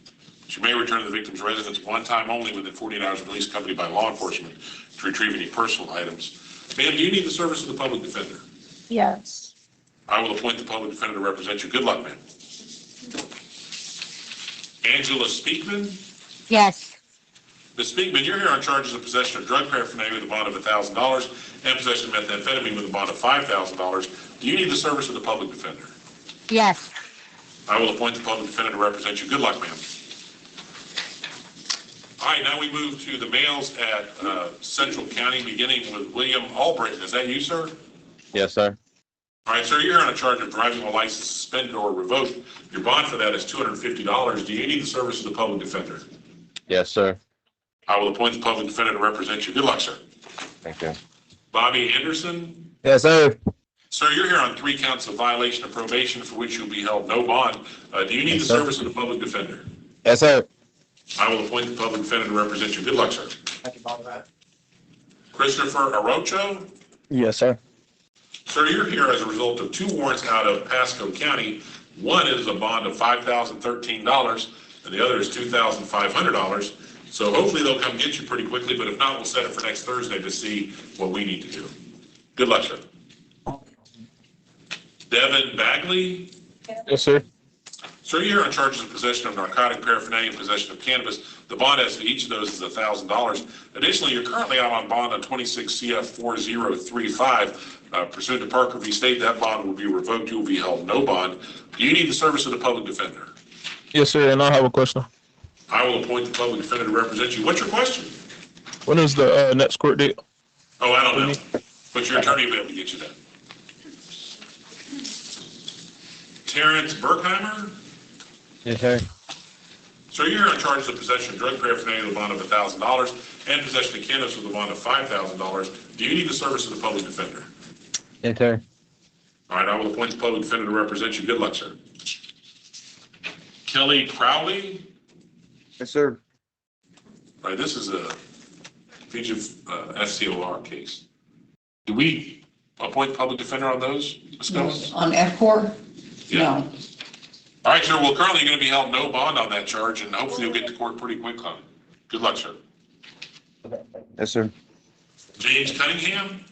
You may return to the victim's residence one time only within 48 hours of release, accompanied by law enforcement to retrieve any personal items. Ma'am, do you need the service of the public defender? Yes. I will appoint the public defender to represent you. Good luck, ma'am. Angela Speakman? Yes. Ms. Speakman, you're here on charges of possession of drug paraphernalia with a bond of $1,000 and possession of methamphetamine with a bond of $5,000. Do you need the service of the public defender? Yes. I will appoint the public defender to represent you. Good luck, ma'am. All right, now we move to the males at Central County, beginning with William Albritton. Is that you, sir? Yes, sir. All right, sir, you're here on a charge of driving a license suspended or revoked. Your bond for that is $250. Do you need the service of the public defender? Yes, sir. I will appoint the public defender to represent you. Good luck, sir. Thank you. Bobby Anderson? Yes, sir. Sir, you're here on 3 counts of violation of probation for which you'll be held no bond. Do you need the Yes, sir. service of the public defender? Yes, sir. I will appoint the public defender to represent you. Good luck, sir. Thank you, Bob. Christopher Arocho? Yes, sir. Sir, you're here as a result of 2 warrants out of Pasco County. One is a bond of $5,013, and the other is $2,500. So hopefully they'll come get you pretty quickly, but if not, we'll set it for next Thursday to see what we need to do. Good luck, sir. Devin Bagley? Yes, sir. Sir, you're here on charges of possession of narcotic paraphernalia and possession of cannabis. The bond as to each of those is $1,000. Additionally, you're currently out on bond on 26 CF 4035. Pursuant to Parker v. State, that bond will be revoked. You will be held no bond. Do you need the service of the public defender? Yes, sir. And I have a question. I will appoint the public defender to represent you. What's your question? When is the next court date? Oh, I don't know. But your attorney will be able to get you that. Terrence Berkheimer? Yes, sir. Sir, you're here on charges of possession of drug paraphernalia with a bond of $1,000 and possession of cannabis with a bond of $5,000. Do you need the service of the public defender? Yes, sir. All right, I will appoint the public defender to represent you. Good luck, sir. Kelly Crowley? Yes, sir. All right, this is a FCOR case. Do we appoint public defender on those, Ms. Collins? On F4? Yeah. No. All right, sir, well, currently you're going to be held no bond on that charge, and hopefully you'll get to court pretty quick on it. Good luck, sir. Yes, sir. James Cunningham?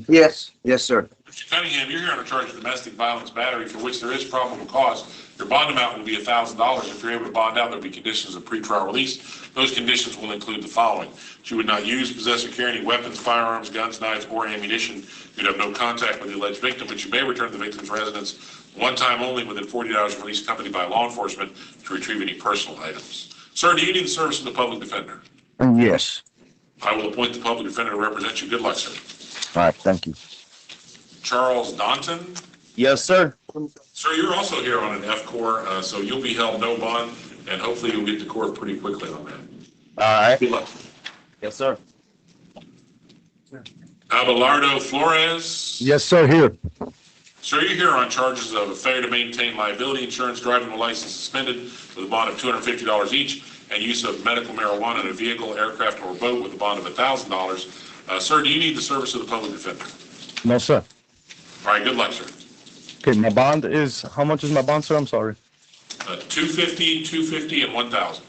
Yes. Yes, sir. Mr. Cunningham, you're here on a charge of domestic violence battery for which there is probable cause. Your bond amount will be $1,000. If you're able to bond out, there'll be conditions of pretrial release. Those conditions will include the following: you would not use, possess, or carry any weapons, firearms, guns, knives, or ammunition. You'd have no contact with the alleged victim, but you may return to the victim's residence one time only within 48 hours of release, accompanied by law enforcement to retrieve any personal items. Sir, do you need the service of the public defender? Yes. I will appoint the public defender to represent you. Good luck, sir. All right. Thank you. Charles Donton? Yes, sir. Sir, you're also here on an F-Corps, so you'll be held no bond, and hopefully you'll get to court pretty quickly on that. All right. Good luck. Yes, sir. Abelardo Flores? Yes, sir. Here. Sir, you're here on charges of failure to maintain liability insurance, driving a license suspended with a bond of $250 each, and use of medical marijuana in a vehicle, aircraft, or boat with a bond of $1,000. Sir, do you need the service of the public defender? No, sir. All right, good luck, sir. Okay, my bond is, how much is my bond, sir? I'm sorry. $250, $250, and $1,000.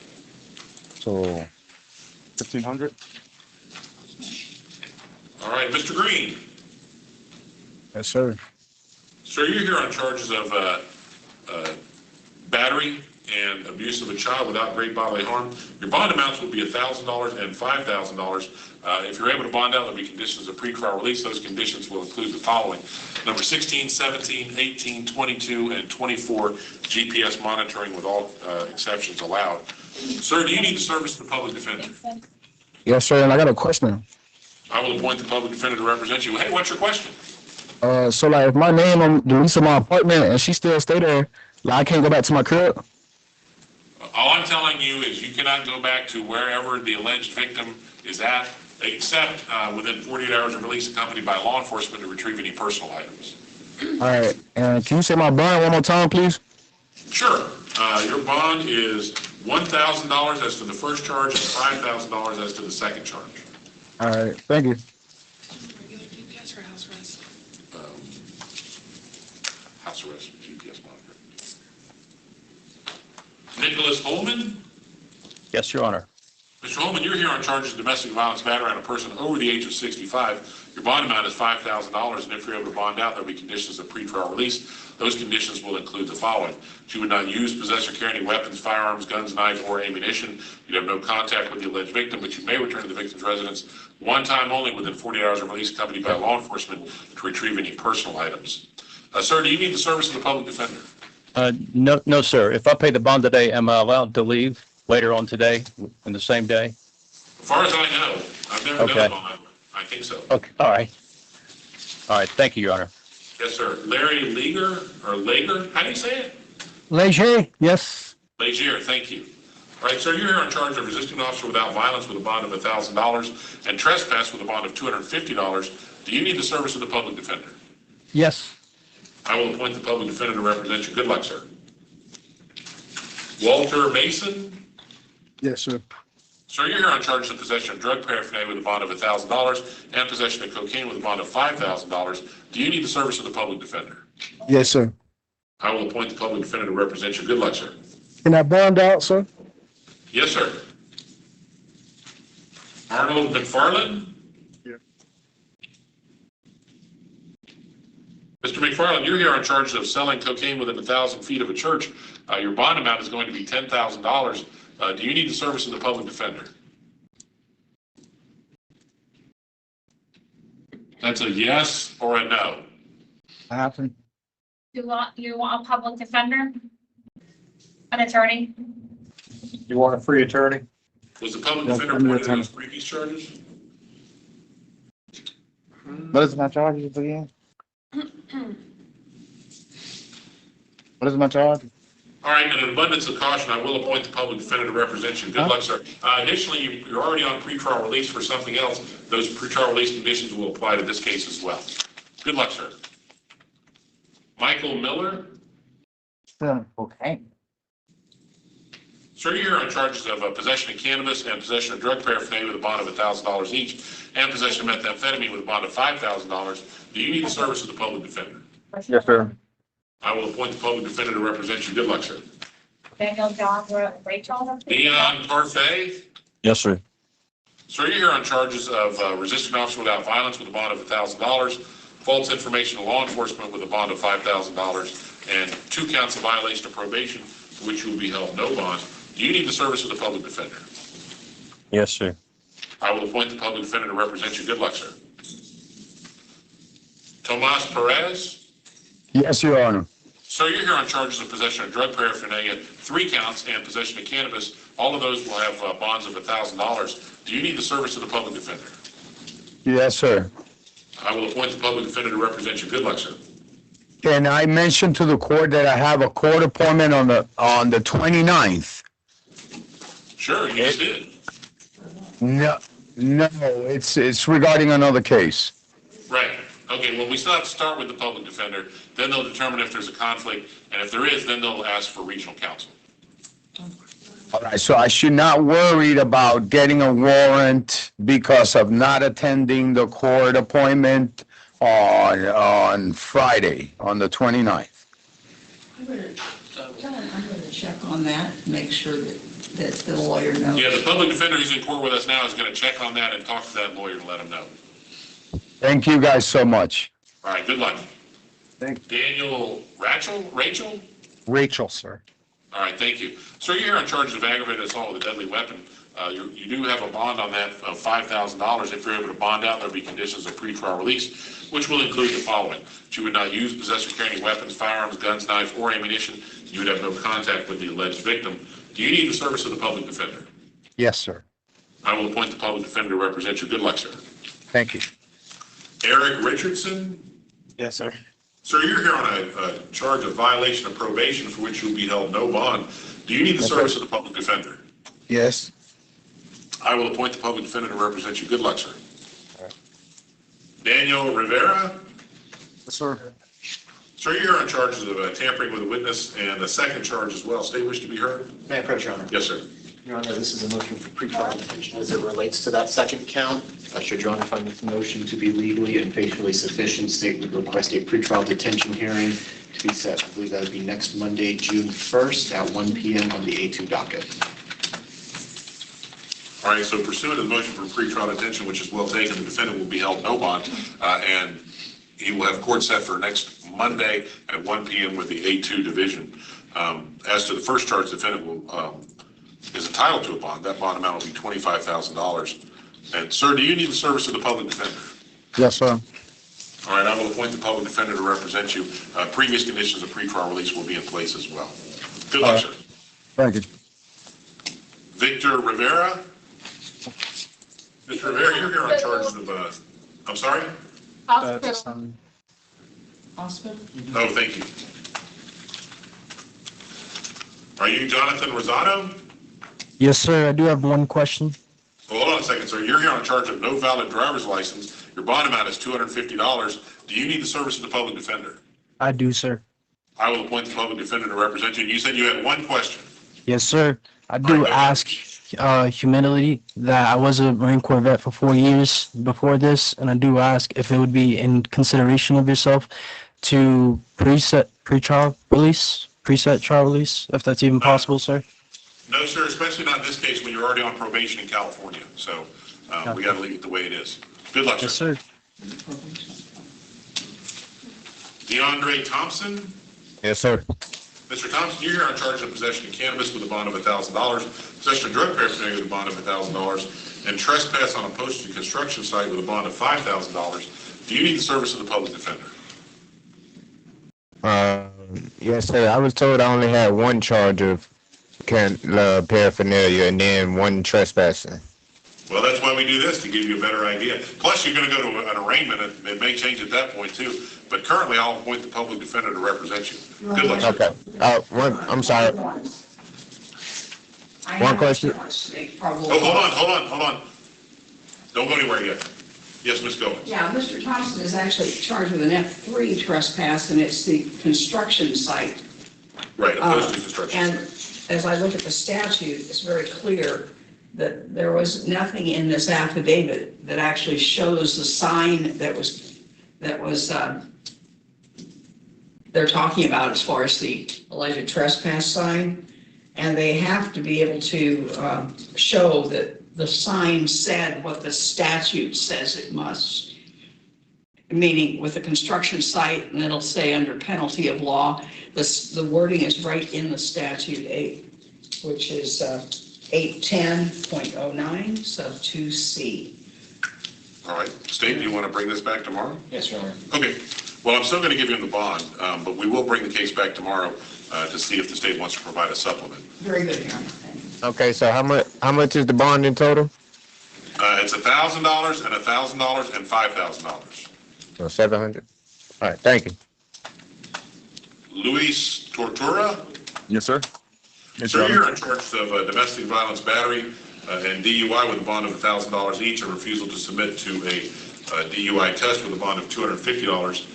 So, 1,500? All right, Mr. Green. Yes, sir. Sir, you're here on charges of battery and abuse of a child without great bodily harm. Your bond amounts will be $1,000 and $5,000. If you're able to bond out, there'll be conditions of pretrial release. Those conditions will include the following: number 16, 17, 18, 22, and 24 GPS monitoring with all exceptions allowed. Sir, do you need the service of the public defender? Yes, sir. And I got a question. I will appoint the public defender to represent you. Hey, what's your question? So like if my name on the lease of my apartment and she still stay there, like I can't go back to my crib. All I'm telling you is you cannot go back to wherever the alleged victim is at, except within 48 hours of release accompanied by law enforcement to retrieve any personal items. All right. And can you say my bond one more time, please? Sure. Your bond is $1,000 as to the first charge and $5,000 as to the second charge. All right. Thank you. House arrest, GPS monitor. Nicholas Holman? Yes, Your Honor. Mr. Holman, you're here on charges of domestic violence battery on a person over the age of 65. Your bond amount is $5,000, and if you're able to bond out, there'll be conditions of pretrial release. Those conditions will include the following. You would not use, possess, or carry any weapons, firearms, guns, knives, or ammunition. You'd have no contact with the alleged victim, but you may return to the victim's residence one time only within 48 hours of release accompanied by law enforcement to retrieve any personal items. Sir, do you need the service of the public defender? No, sir. If I pay the bond today, am I allowed to leave later on today, in the same day? As far as I know, I've never done a bond. I think so. Okay, all right. All right, thank you, Your Honor. Yes, sir. Larry Leger, or Lager, how do you say it? Leger, yes. Leger, thank you. All right, sir, you're here on charge of resisting an officer without violence with a bond of $1,000 and trespass with a bond of $250. Do you need the service of the public defender? Yes. I will appoint the public defender to represent you. Good luck, sir. Walter Mason? Yes, sir. Sir, you're here on charges of possession of drug paraphernalia with a bond of $1,000 and possession of cocaine with a bond of $5,000. Do you need the service of the public defender? Yes, sir. I will appoint the public defender to represent you. Good luck, sir. Can I bond out, sir? Yes, sir. Arnold McFarland? Mr. McFarland, you're here on charges of selling cocaine within 1,000 feet of a church. Your bond amount is going to be $10,000. Do you need the service of the public defender? That's a yes or a no. Happen. You want a public defender? An attorney? You want a free attorney? Was the public defender appointed in those previous charges? What is my charges again? What is my charge? All right, in an abundance of caution, I will appoint the public defender to represent you. Good luck, sir. Additionally, you're already on pretrial release for something else. Those pretrial release conditions will apply to this case as well. Good luck, sir. Michael Miller? Okay. Sir, you're here on charges of possession of cannabis and possession of drug paraphernalia with a bond of $1,000 each, and possession of methamphetamine with a bond of $5,000. Do you need the service of the public defender? Yes, sir. I will appoint the public defender to represent you. Good luck, sir. Daniel, John, Rachel? Leon Parfait? Yes, sir. Sir, you're here on charges of resisting an officer without violence with a bond of $1,000, false information to law enforcement with a bond of $5,000, and 2 counts of violation of probation for which you will be held no bond. Do you need the service of the public defender? Yes, sir. I will appoint the public defender to represent you. Good luck, sir. Tomas Perez? Yes, Your Honor. Sir, you're here on charges of possession of drug paraphernalia, 3 counts, and possession of cannabis. All of those will have bonds of $1,000. Do you need the service of the public defender? Yes, sir. I will appoint the public defender to represent you. Good luck, sir. Can I mention to the court that I have a court appointment on the 29th? Sure, you just did. No, it's regarding another case. Right. Okay, well, we still have to start with the public defender. Then they'll determine if there's a conflict, and if there is, then they'll ask for regional counsel. All right, so I should not worry about getting a warrant because of not attending the court appointment on Friday, on the 29th. I'm going to check on that, make sure that the lawyer knows. Yeah, the public defender who's in court with us now is going to check on that and talk to that lawyer to let him know. Thank you guys so much. All right, good luck. Thank you. Daniel Rachel? Rachel, sir. All right, thank you. Sir, you're here on charges of aggravated assault with a deadly weapon. You do have a bond on that of $5,000. If you're able to bond out, there'll be conditions of pretrial release, which will include the following. That you would not use, possess, or carry any weapons, firearms, guns, knives, or ammunition. You would have no contact with the alleged victim. Do you need the service of the public defender? Yes, sir. I will appoint the public defender to represent you. Good luck, sir. Thank you. Eric Richardson? Yes, sir. Sir, you're here on a charge of violation of probation for which you'll be held no bond. Do you need the service of the public defender? Yes. I will appoint the public defender to represent you. Good luck, sir. Daniel Rivera? Yes, sir. Sir, you're here on charges of tampering with a witness and a second charge as well. State wish to be heard? May I approach, Your Honor? Yes, sir. Your Honor, this is a motion for pretrial detention as it relates to that second count. Should Your Honor find this motion to be legally and facially sufficient, state would request a pretrial detention hearing to be set, I believe that would be next Monday, June 1st at 1 p.m. on the A2 docket. All right, so pursuant to the motion for pretrial detention, which is well taken, the defendant will be held no bond, and he will have court set for next Monday at 1 p.m. with the A2 division. As to the first charge, the defendant will, is entitled to a bond. That bond amount will be $25,000. And sir, do you need the service of the public defender? Yes, sir. All right, I will appoint the public defender to represent you. Previous conditions of pretrial release will be in place as well. Good luck, sir. Thank you. Victor Rivera? Mr. Rivera, you're here on charges of, I'm sorry? Hospital. Hospital? Oh, thank you. Are you Jonathan Rosado? Yes, sir. I do have one question. Well, hold on a second, sir. You're here on charge of no valid driver's license. Your bond amount is $250. Do you need the service of the public defender? I do, sir. I will appoint the public defender to represent you. And you said you had one question. Yes, sir. I do ask humility that I was a Marine Corps vet for 4 years before this, and I do ask if it would be in consideration of yourself to preset trial release, if that's even possible, sir. No, sir, especially not in this case when you're already on probation in California. So we got to leave it the way it is. Good luck, Yes, sir. sir. DeAndre Thompson? Yes, sir. Mr. Thompson, you're here on charge of possession of cannabis with a bond of $1,000, possession of drug paraphernalia with a bond of $1,000, and trespass on a posted construction site with a bond of $5,000. Do you need the service of the public defender? Yes, sir. I was told I only had one charge of paraphernalia and then one trespassing. Well, that's why we do this, to give you a better idea. Plus, you're going to go to an arraignment, and it may change at that point, too. But currently, I'll appoint the public defender to represent you. Good luck, sir. Okay. I'm sorry. One question. Oh, hold on. Don't go anywhere yet. Yes, Ms. Goins. Yeah, Mr. Thompson is actually charged with an F3 trespass, and it's the construction site. Right, opposed to construction. And as I look at the statute, it's very clear that there was nothing in this affidavit that actually shows the sign that was they're talking about as far as the alleged trespass sign. And they have to be able to show that the sign said what the statute says it must. Meaning with a construction site, and it'll say under penalty of law, the wording is right in the statute 8, which is 810.09 sub 2C. All right. State, do you want to bring this back tomorrow? Yes, Your Honor. Okay. Well, I'm still going to give you the bond, but we will bring the case back tomorrow to see if the state wants to provide a supplement. Very good, Your Honor. Okay, so how much is the bond in total? It's $1,000 and $1,000 and $5,000. So 700. All right, thank you. Luis Tortura? Yes, sir. Sir, you're in charge of domestic violence battery and DUI with a bond of $1,000 each, and refusal to submit to a DUI test with a bond of $250.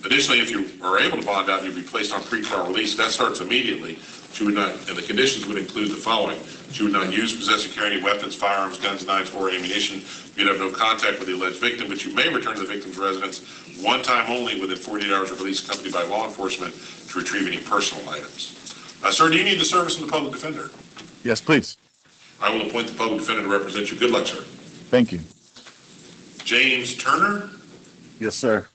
Additionally, if you are able to bond out, you'll be placed on pretrial release. That starts immediately. She would not, and the conditions would include the following. She would not use, possess, or carry any weapons, firearms, guns, knives, or ammunition. You'd have no contact with the alleged victim, but you may return to the victim's residence one time only within 48 hours of release, accompanied by law enforcement to retrieve any personal items. Sir, do you need the service of the public defender? Yes, please. I will appoint the public defender to represent you. Good luck, sir. Thank you. James Turner? Yes, sir.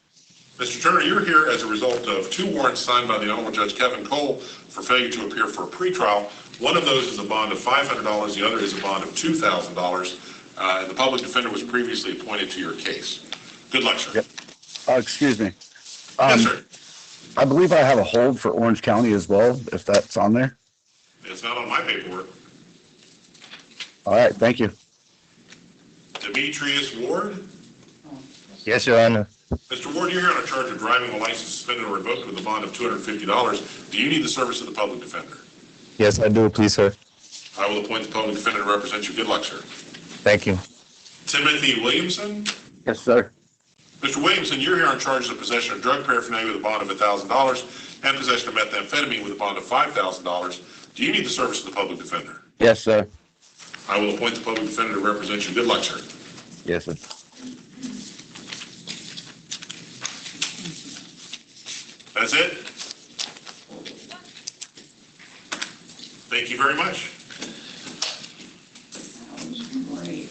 Mr. Turner, you're here as a result of 2 warrants signed by the Honorable Judge Kevin Cole for failure to appear for a pretrial. One of those is a bond of $500. The other is a bond of $2,000. And the public defender was previously appointed to your case. Good luck, sir. Yep. Excuse me. Yes, sir. I believe I have a hold for Orange County as well, if that's on there. It's not on my paperwork. All right, thank you. Demetrius Ward? Yes, Your Honor. Mr. Ward, you're here on a charge of driving a license suspended or revoked with a bond of $250. Do you need the service of the public defender? Yes, I do, please, sir. I will appoint the public defender to represent you. Good luck, sir. Thank you. Timothy Williamson? Yes, sir. Mr. Williamson, you're here on charges of possession of drug paraphernalia with a bond of $1,000 and possession of methamphetamine with a bond of $5,000. Do you need the service of the public defender? Yes, sir. I will appoint the public defender to represent you. Good luck, sir. Yes, sir. That's it? Thank you very much. Great.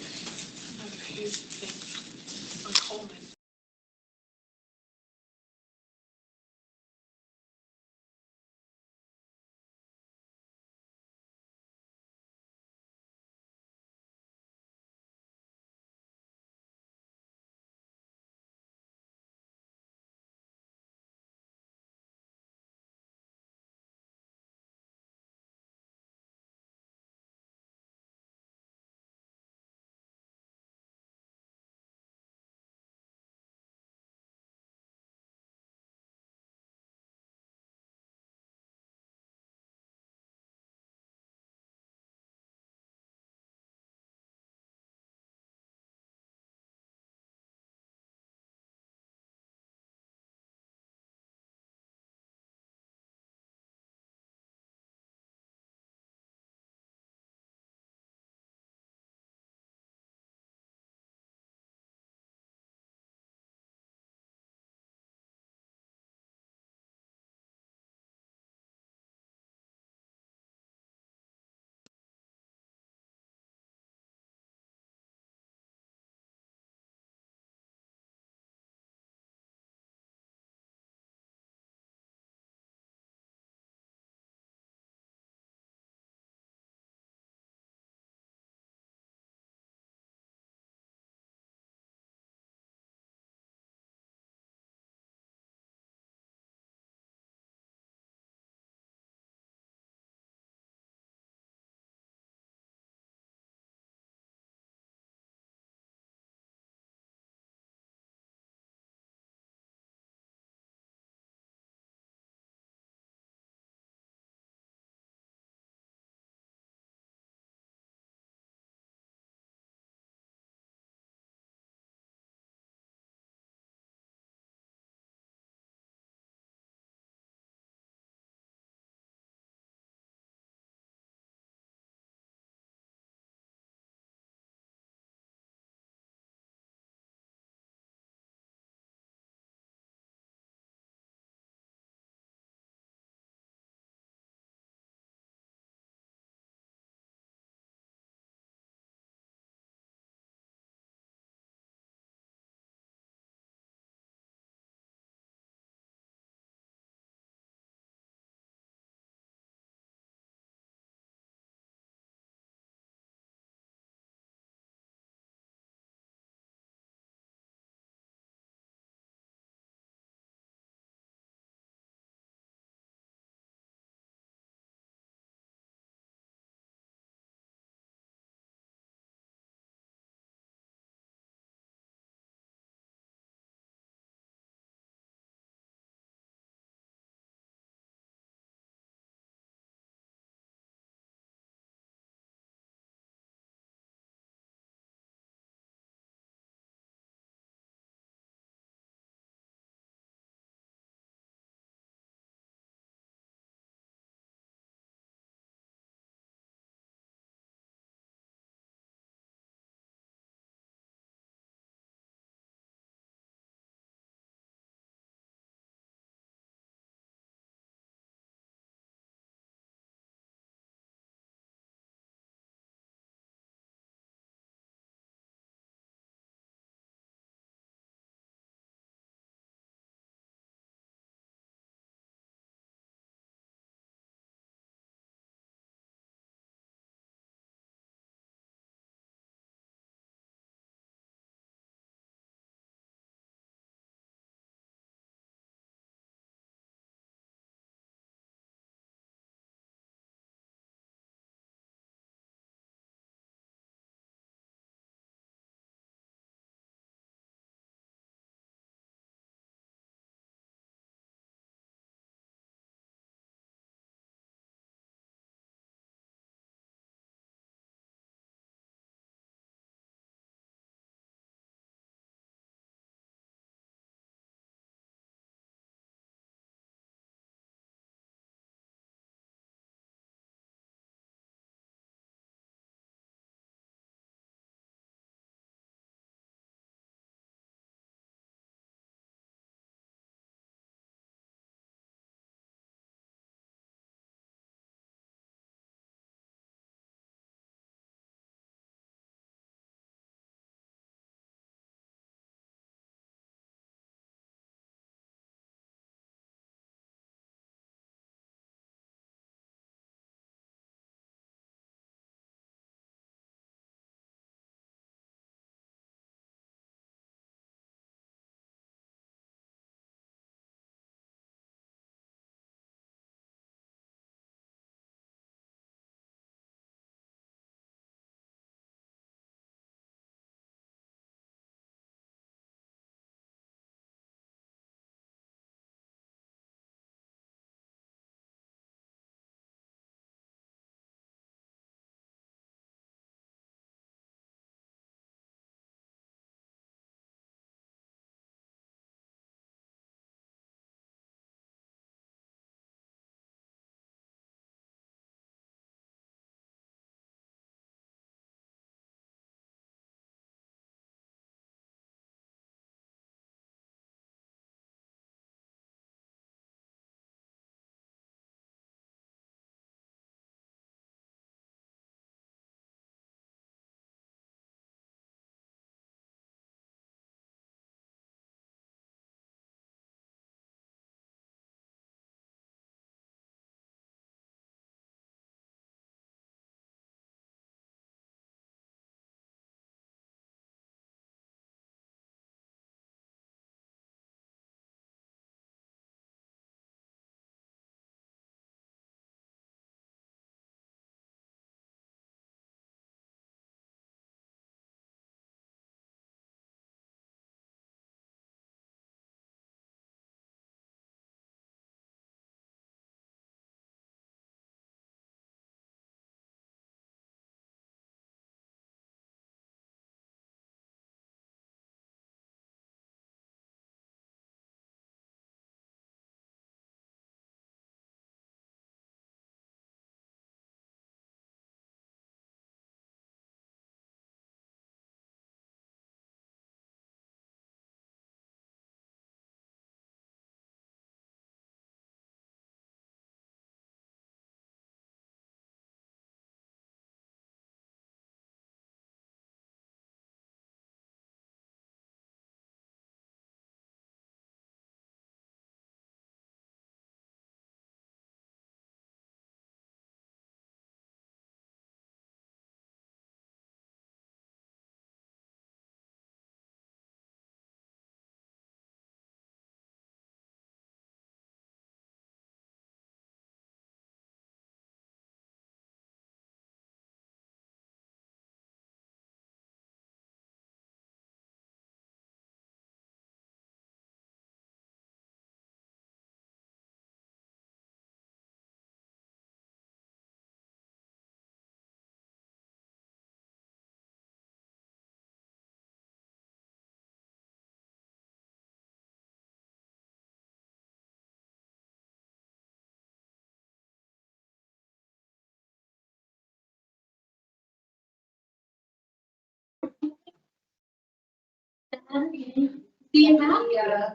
See you now? Yeah.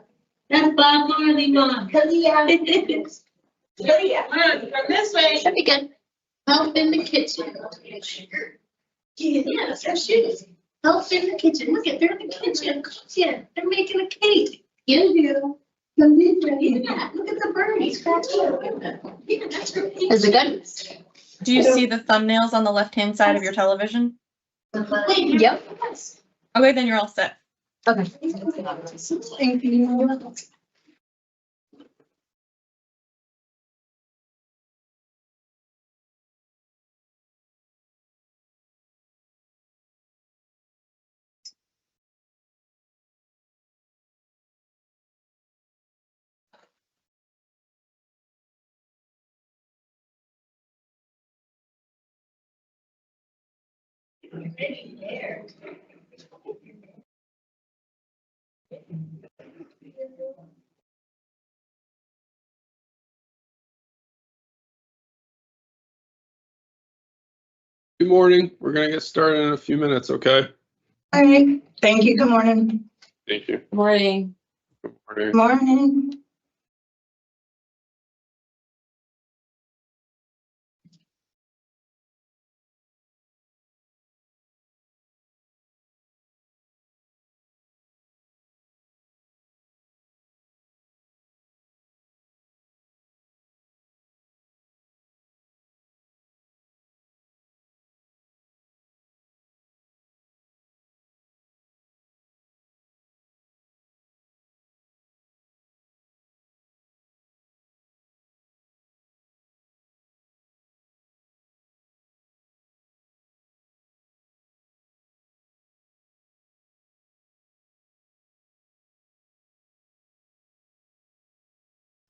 That's Bob Marley, Mom. Yeah. From this way. Should be good. Help in the kitchen. Yeah, that's her shoes. Help in the kitchen. Look at, they're in the kitchen. Yeah, they're making a cake. You do. Yeah, look at the birdies. Yeah, that's her. Is it good? Do you see the thumbnails on the left-hand side of your television? Yep. Okay, then you're all set. Okay. Thank you. Good morning. We're gonna get started in a few minutes, okay? All right. Thank you. Good morning. Thank you. Morning. Morning. Morning.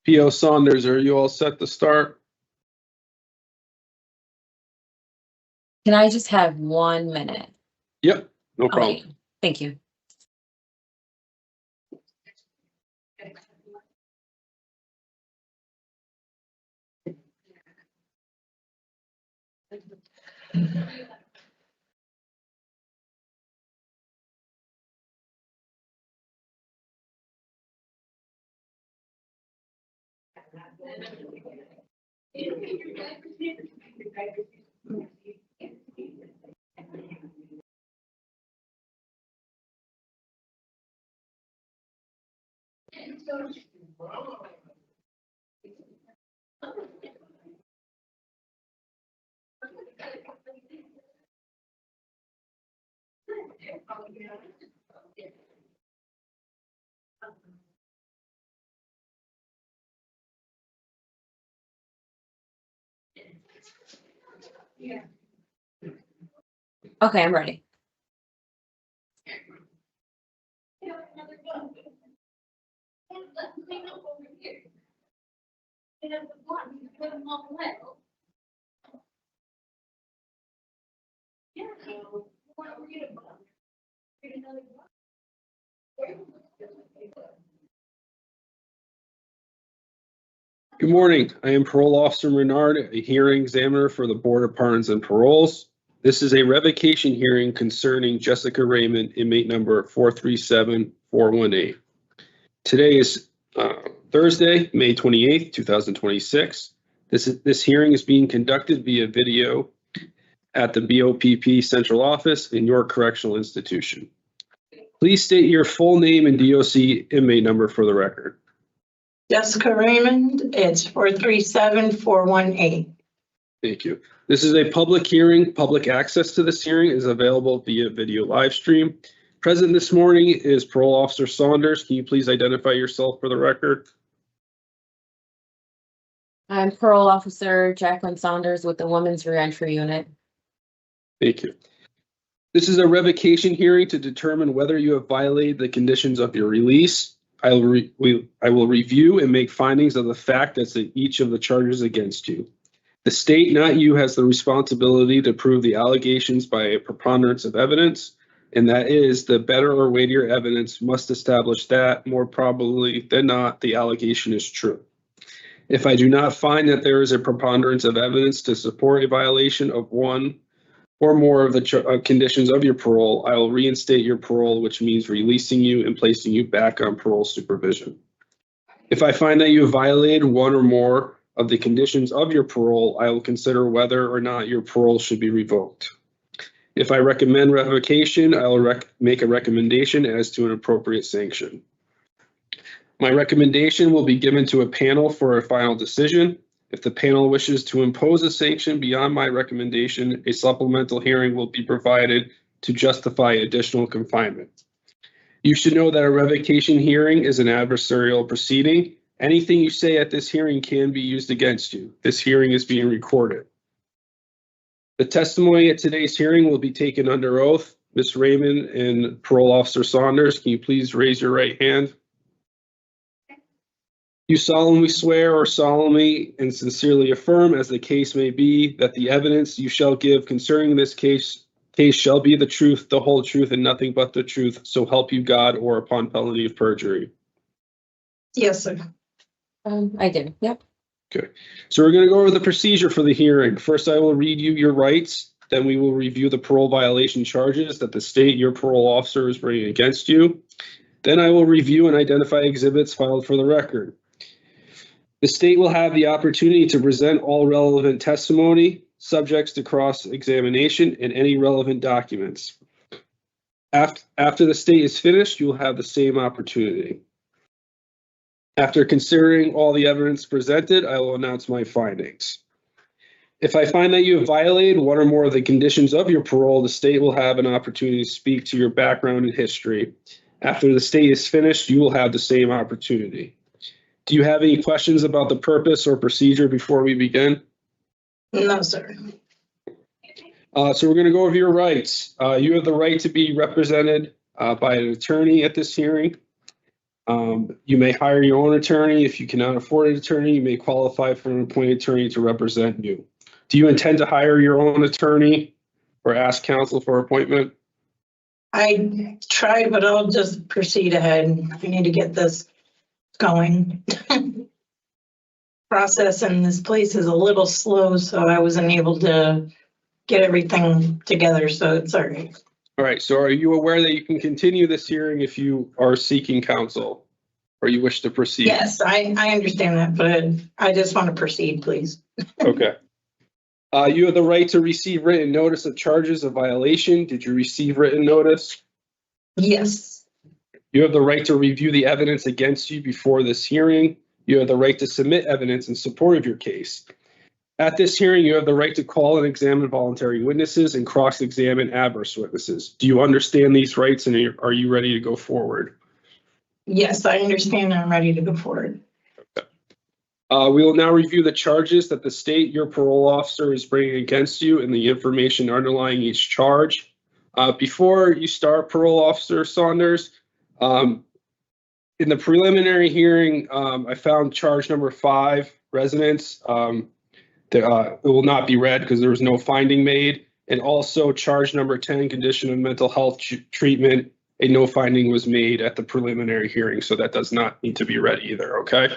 P.O. Saunders, are you all set to start? Can I just have 1 minute? Yep, no problem. Okay, thank you. Okay, I'm ready. Good morning. I am Parole Officer Renard, a hearing examiner for the Board of Pardons and Paroles. This is a revocation hearing concerning Jessica Raymond, inmate number 437418. Today is Thursday, May 28th, 2026. This hearing is being conducted via video at the BOPP Central Office in York Correctional Institution. Please state your full name and DOC inmate number for the record. Jessica Raymond, it's 437418. Thank you. This is a public hearing. Public access to this hearing is available via video live stream. Present this morning is Parole Officer Saunders. Can you please identify yourself for the record? I'm Parole Officer Jacqueline Saunders with the Women's Reentry Unit. Thank you. This is a revocation hearing to determine whether you have violated the conditions of your release. I will review and make findings of the fact as to each of the charges against you. The state, not you, has the responsibility to prove the allegations by a preponderance of evidence, and that is the better or weightier evidence must establish that, more probably than not, the allegation is true. If I do not find that there is a preponderance of evidence to support a violation of one or more of the conditions of your parole, I will reinstate your parole, which means releasing you and placing you back on parole supervision. If I find that you have violated one or more of the conditions of your parole, I will consider whether or not your parole should be revoked. If I recommend revocation, I will make a recommendation as to an appropriate sanction. My recommendation will be given to a panel for a final decision. If the panel wishes to impose a sanction beyond my recommendation, a supplemental hearing will be provided to justify additional confinement. You should know that a revocation hearing is an adversarial proceeding. Anything you say at this hearing can be used against you. This hearing is being recorded. The testimony at today's hearing will be taken under oath. Ms. Raymond and Parole Officer Saunders, can you please raise your right hand? You solemnly swear or solemnly and sincerely affirm, as the case may be, that the evidence you shall give concerning this case shall be the truth, the whole truth, and nothing but the truth, so help you God, or upon penalty of perjury. Yes, sir. I did, yep. Okay, so we're going to go over the procedure for the hearing. First, I will read you your rights. Then we will review the parole violation charges that the state your parole officer is bringing against you. Then I will review and identify exhibits filed for the record. The state will have the opportunity to present all relevant testimony, subjects to cross-examination, and any relevant documents. After the state is finished, you will have the same opportunity. After considering all the evidence presented, I will announce my findings. If I find that you have violated one or more of the conditions of your parole, the state will have an opportunity to speak to your background and history. After the state is finished, you will have the same opportunity. Do you have any questions about the purpose or procedure before we begin? No, sir. So we're going to go over your rights. You have the right to be represented by an attorney at this hearing. You may hire your own attorney. If you cannot afford an attorney, you may qualify for an appointed attorney to represent you. Do you intend to hire your own attorney or ask counsel for appointment? I tried, but I'll just proceed ahead. I need to get this going. Process in this place is a little slow, so I wasn't able to get everything together, so it's all right. All right, so are you aware that you can continue this hearing if you are seeking counsel or you wish to proceed? Yes, I understand that, but I just want to proceed, please. Okay. You have the right to receive written notice of charges of violation. Did you receive written notice? Yes. You have the right to review the evidence against you before this hearing. You have the right to submit evidence in support of your case. At this hearing, you have the right to call and examine voluntary witnesses and cross-examine adverse witnesses. Do you understand these rights and are you ready to go forward? Yes, I understand. I'm ready to go forward. Okay. We will now review the charges that the state your parole officer is bringing against you and the information underlying each charge. Before you start, Parole Officer Saunders, in the preliminary hearing, I found charge number 5, residence. It will not be read because there was no finding made. And also charge number 10, condition of mental health treatment, a no finding was made at the preliminary hearing, so that does not need to be read either, okay?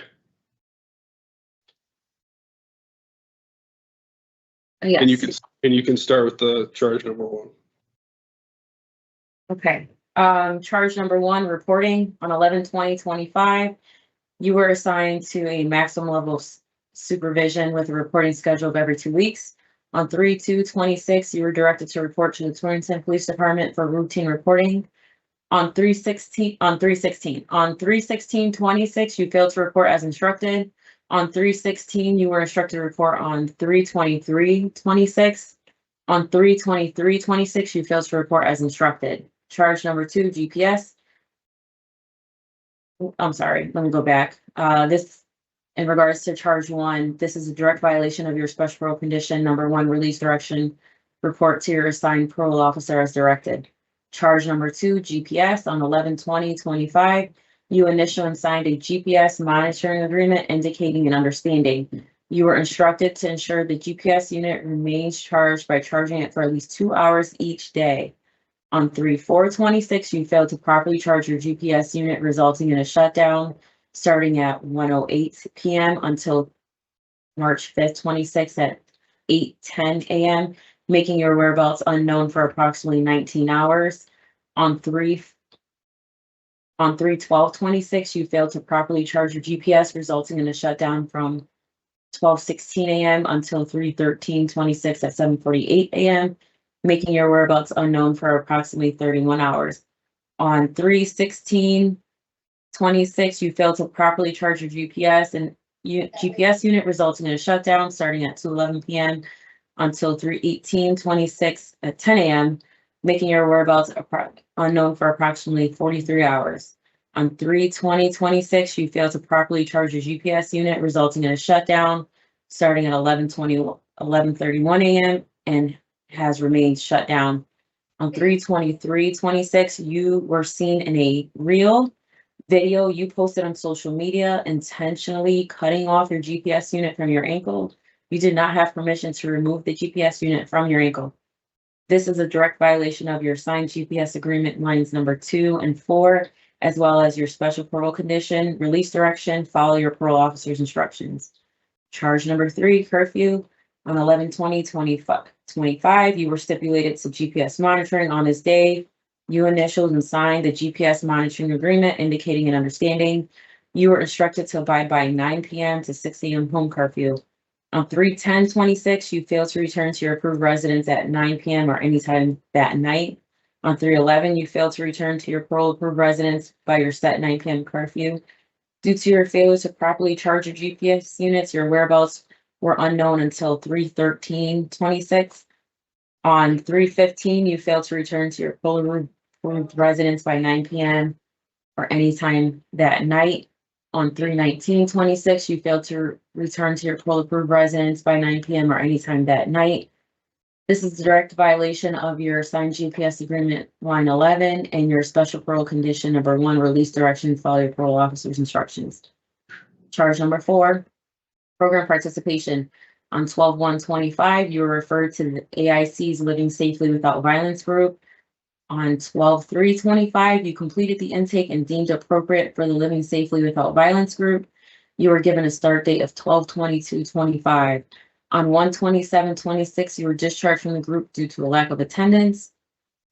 Yes. And you can start with the charge number 1. Okay. Charge number 1, reporting on 11/20/25. You were assigned to a maximum level of supervision with a reporting schedule of every 2 weeks. On 3/2/26, you were directed to report to the Torrington Police Department for routine reporting. On 3/16/26, you failed to report as instructed. On 3/16, you were instructed to report on 3/23/26. On 3/23/26, you failed to report as instructed. Charge number 2, GPS. I'm sorry, let me go back. This, in regards to charge 1, this is a direct violation of your special parole condition number 1, release direction. Report to your assigned parole officer as directed. Charge number 2, GPS. On 11/20/25, you initialed and signed a GPS monitoring agreement indicating an understanding. You were instructed to ensure the GPS unit remains charged by charging it for at least 2 hours each day. On 3/4/26, you failed to properly charge your GPS unit, resulting in a shutdown starting at 1:08 p.m. until March 5th, 26 at 8:10 a.m. making your whereabouts unknown for approximately 19 hours. On 3/12/26, you failed to properly charge your GPS, resulting in a shutdown from 12:16 a.m. until 3/13/26 at 7:48 a.m., making your whereabouts unknown for approximately 31 hours. On 3/16/26, you failed to properly charge your GPS and GPS unit, resulting in a shutdown starting at 2:11 p.m. until 3/18/26 at 10 a.m., making your whereabouts unknown for approximately 43 hours. On 3/20/26, you failed to properly charge your GPS unit, resulting in a shutdown starting at 11:31 a.m. and has remained shut down. On 3/23/26, you were seen in a reel video you posted on social media intentionally cutting off your GPS unit from your ankle. You did not have permission to remove the GPS unit from your ankle. This is a direct violation of your signed GPS agreement lines number 2 and 4, as well as your special parole condition, release direction, follow your parole officer's instructions. Charge number 3, curfew. On 11/20/25, you were stipulated to GPS monitoring on this day. You initialed and signed the GPS monitoring agreement indicating an understanding. You were instructed to abide by 9 p.m. to 6 a.m. home curfew. On 3/10/26, you failed to return to your approved residence at 9 p.m. or anytime that night. On 3/11, you failed to return to your parole approved residence by your set 9 p.m. curfew. Due to your failure to properly charge your GPS units, your whereabouts were unknown until 3/13/26. On 3/15, you failed to return to your parole approved residence by 9 p.m. or anytime that night. On 3/19/26, you failed to return to your parole approved residence by 9 p.m. or anytime that night. This is a direct violation of your signed GPS agreement line 11 and your special parole condition number 1, release direction, follow your parole officer's instructions. Charge number 4, program participation. On 12/1/25, you were referred to the AIC's Living Safely Without Violence group. On 12/3/25, you completed the intake and deemed appropriate for the Living Safely Without Violence group. You were given a start date of 12/22/25. On 1/27/26, you were discharged from the group due to a lack of attendance.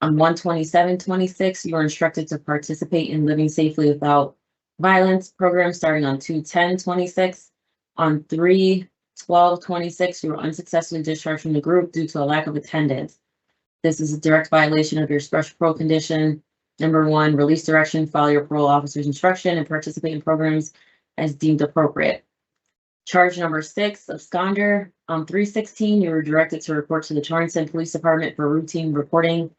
On 1/27/26, you were instructed to participate in Living Safely Without Violence program starting on 2/10/26. On 3/12/26, you were unsuccessfully discharged from the group due to a lack of attendance. This is a direct violation of your special parole condition number 1, release direction, follow your parole officer's instruction, and participate in programs as deemed appropriate. Charge number 6, absconder. On 3/16, you were directed to report to the Torrington Police Department for routine reporting.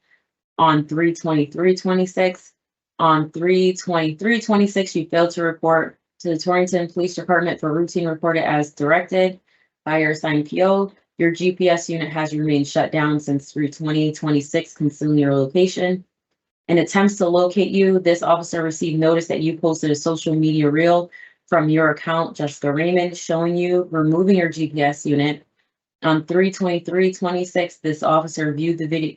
On 3/23/26, on 3/23/26, you failed to report to the Torrington Police Department for routine reporting as directed by your assigned PO. Your GPS unit has remained shut down since 3/20/26, concealing your location. In attempts to locate you, this officer received notice that you posted a social media reel from your account, Jessica Raymond, showing you removing your GPS unit. On 3/23/26, this officer viewed the video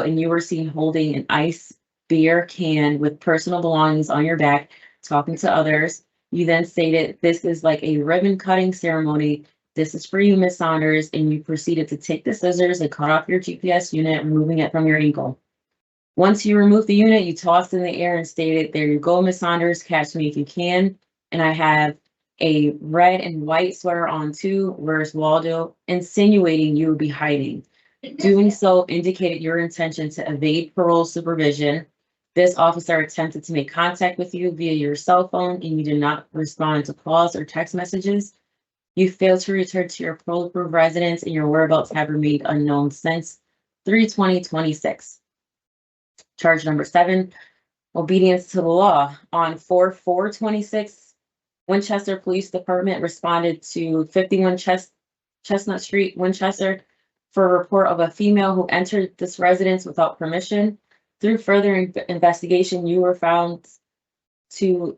and you were seen holding an ice beer can with personal belongings on your back, talking to others. You then stated, "This is like a ribbon cutting ceremony. This is for you, Miss Saunders," and you proceeded to take the scissors and cut off your GPS unit, removing it from your ankle. Once you removed the unit, you tossed in the air and stated, "There you go, Miss Saunders, catch me if you can." And I have a red and white sweater on too, where's Waldo, insinuating you would be hiding. Doing so indicated your intention to evade parole supervision. This officer attempted to make contact with you via your cell phone and you did not respond to calls or text messages. You failed to return to your parole-approved residence and your whereabouts have remained unknown since 3/20/26. Charge number 7, obedience to the law. On 4/4/26, Winchester Police Department responded to 51 Chestnut Street, Winchester, for a report of a female who entered this residence without permission. Through further investigation, you were found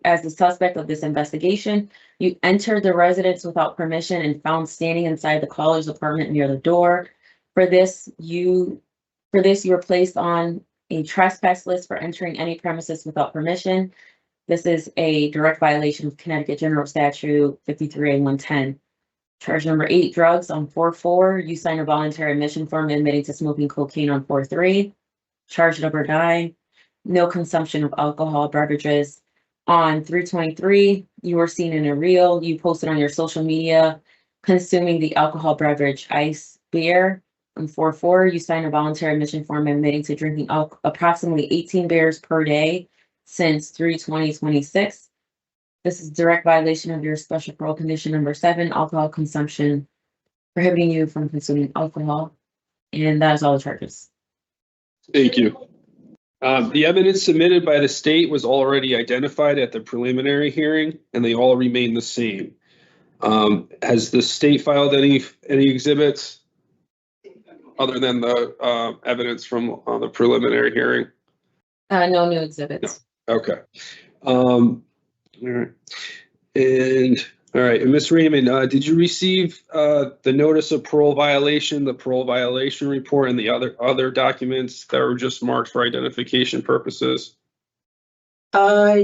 as the suspect of this investigation. You entered the residence without permission and found standing inside the caller's apartment near the door. For this, you were placed on a trespass list for entering any premises without permission. This is a direct violation of Connecticut General Statute 53A110. Charge number 8, drugs on 4/4. You sign a voluntary admission form admitting to smoking cocaine on 4/3. Charge number 9, no consumption of alcohol beverages. On 3/23, you were seen in a reel. You posted on your social media consuming the alcohol beverage ice beer. On 4/4, you signed a voluntary admission form admitting to drinking approximately 18 beers per day since 3/20/26. This is direct violation of your special parole condition number 7, alcohol consumption, prohibiting you from consuming alcohol. And that is all the charges. Thank you. The evidence submitted by the state was already identified at the preliminary hearing, and they all remain the same. Has the state filed any exhibits other than the evidence from the preliminary hearing? No new exhibits. No. Okay. All right. And all right. And Ms. Raymond, did you receive the notice of parole violation, the parole violation report, and the other documents that were just marked for identification purposes? Yeah,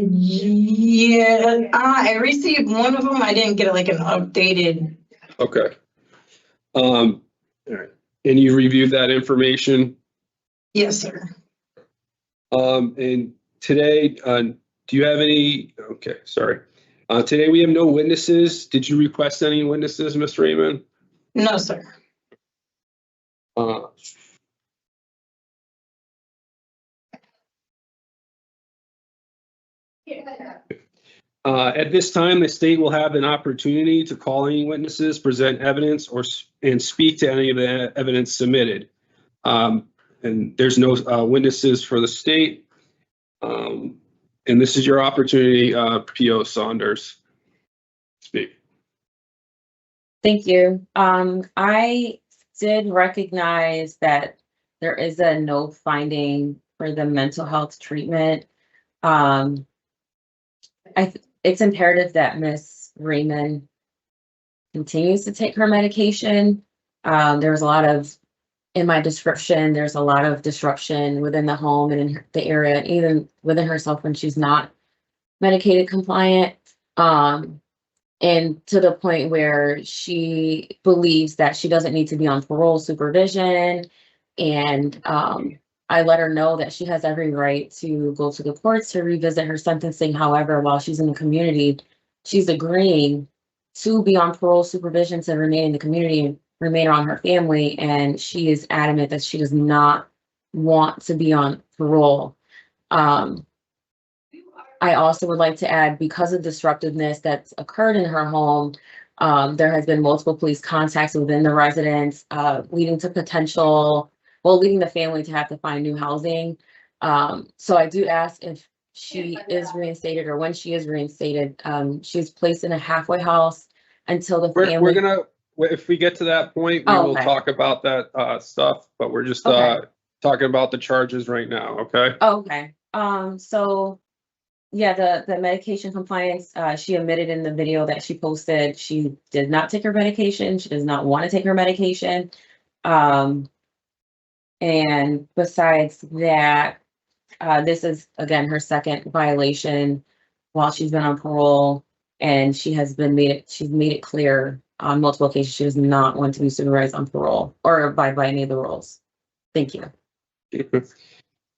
I received one of them. I didn't get like an updated. Okay. All right. And you reviewed that information? Yes, sir. And today, do you have any? Okay, sorry. Today we have no witnesses. Did you request any witnesses, Ms. Raymond? No, sir. At this time, the state will have an opportunity to call any witnesses, present evidence, and speak to any of the evidence submitted. And there's no witnesses for the state. And this is your opportunity, P.O. Saunders. Speak. Thank you. I did recognize that there is a no finding for the mental health treatment. It's imperative that Ms. Raymond continues to take her medication. There's a lot of, in my description, there's a lot of disruption within the home and in the area, even within herself when she's not medicated compliant. And to the point where she believes that she doesn't need to be on parole supervision. And I let her know that she has every right to go to the courts to revisit her sentencing. However, while she's in the community, she's agreeing to be on parole supervision to remain in the community and remain around her family. And she is adamant that she does not want to be on parole. I also would like to add, because of disruptiveness that's occurred in her home, there has been multiple police contacts within the residence, leading to leading the family to have to find new housing. So I do ask if she is reinstated or when she is reinstated, she's placed in a halfway house until the family. We're gonna, if we get to that point, we will talk about that stuff, but we're just talking about the charges right now, okay? Okay. So yeah, the medication compliance, she admitted in the video that she posted, she did not take her medication. She does not want to take her medication. And besides that, this is, again, her second violation while she's been on parole, and she's made it clear on multiple occasions she does not want to be supervised on parole or abide by any of the rules. Thank you.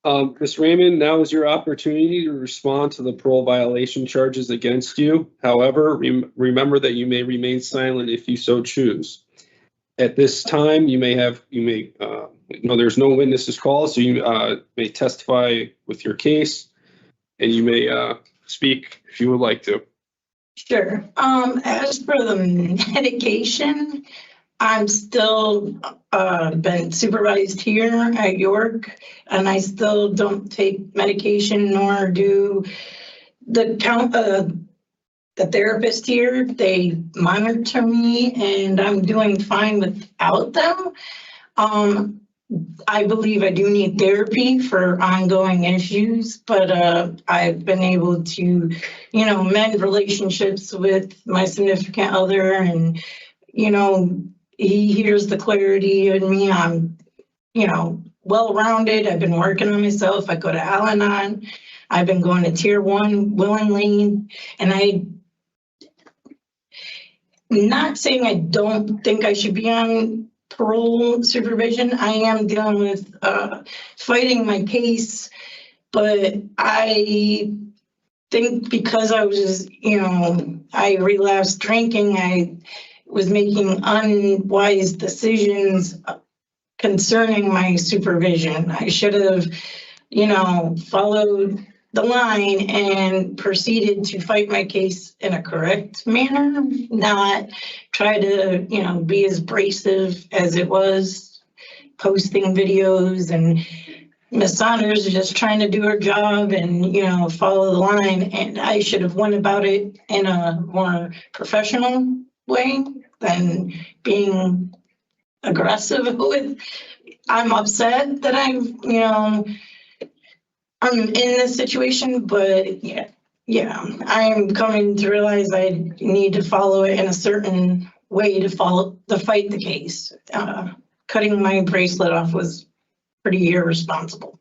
Ms. Raymond, now is your opportunity to respond to the parole violation charges against you. However, remember that you may remain silent if you so choose. At this time, there's no witnesses called, so you may testify with your case, and you may speak if you would like to. Sure. As for the medication, I'm still been supervised here at York, and I still don't take medication, nor do the therapist here. They monitor me, and I'm doing fine without them. I believe I do need therapy for ongoing issues, but I've been able to, mend relationships with my significant other, and, he hears the clarity in me. I'm, well-rounded. I've been working on myself. I go to Al-Anon. I've been going to Tier 1 willingly, and not saying I don't think I should be on parole supervision. I am dealing with fighting my case, but I think because I was, I relapsed drinking, I was making unwise decisions concerning my supervision. I should have, followed the line and proceeded to fight my case in a correct manner, not try to, be as abrasive as it was, posting videos, and Ms. Saunders is just trying to do her job and, follow the line. And I should have went about it in a more professional way than being aggressive with. I'm upset that I'm in this situation, but yeah, I'm coming to realize I need to follow it in a certain way to fight the case. Cutting my bracelet off was pretty irresponsible.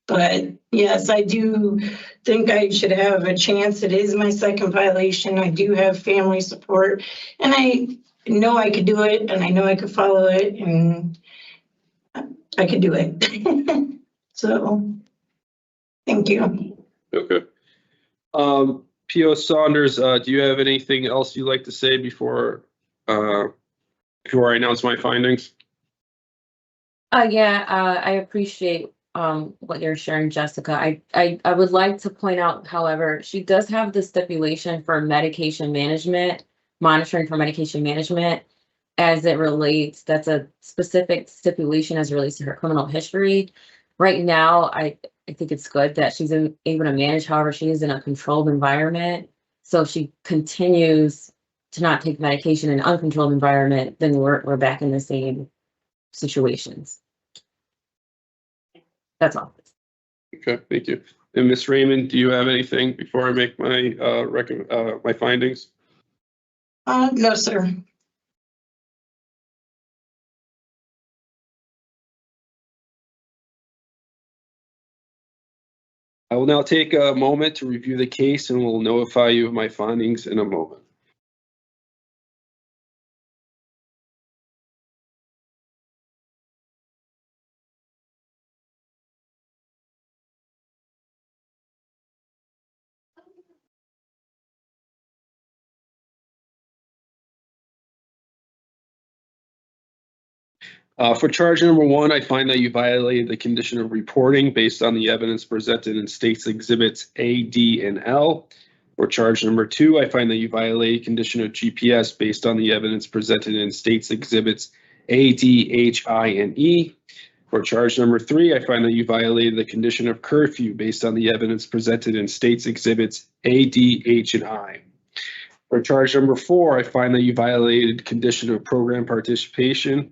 But yes, I do think I should have a chance. It is my second violation. I do have family support, and I know I could do it, and I know I could follow it, and I could do it. So, thank you. Okay. P.O. Saunders, do you have anything else you'd like to say before I announce my findings? Yeah, I appreciate what you're sharing, Jessica. I would like to point out, however, she does have the stipulation for medication management, monitoring for medication management as it relates. That's a specific stipulation as it relates to her criminal history. Right now, I think it's good that she's able to manage. However, she is in a controlled environment. So if she continues to not take medication in an uncontrolled environment, then we're back in the same situations. That's all. Okay, thank you. And Ms. Raymond, do you have anything before I make my my findings? No, sir. I will now take a moment to review the case and will notify you of my findings in a moment. For charge number 1, I find that you violated the condition of reporting based on the evidence presented in State's Exhibits A, D, and L. For charge number 2, I find that you violated condition of GPS based on the evidence presented in State's Exhibits A, D, H, I, and E. For charge number 3, I find that you violated the condition of curfew based on the evidence presented in State's Exhibits A, D, H, and I. For charge number 4, I find that you violated condition of program participation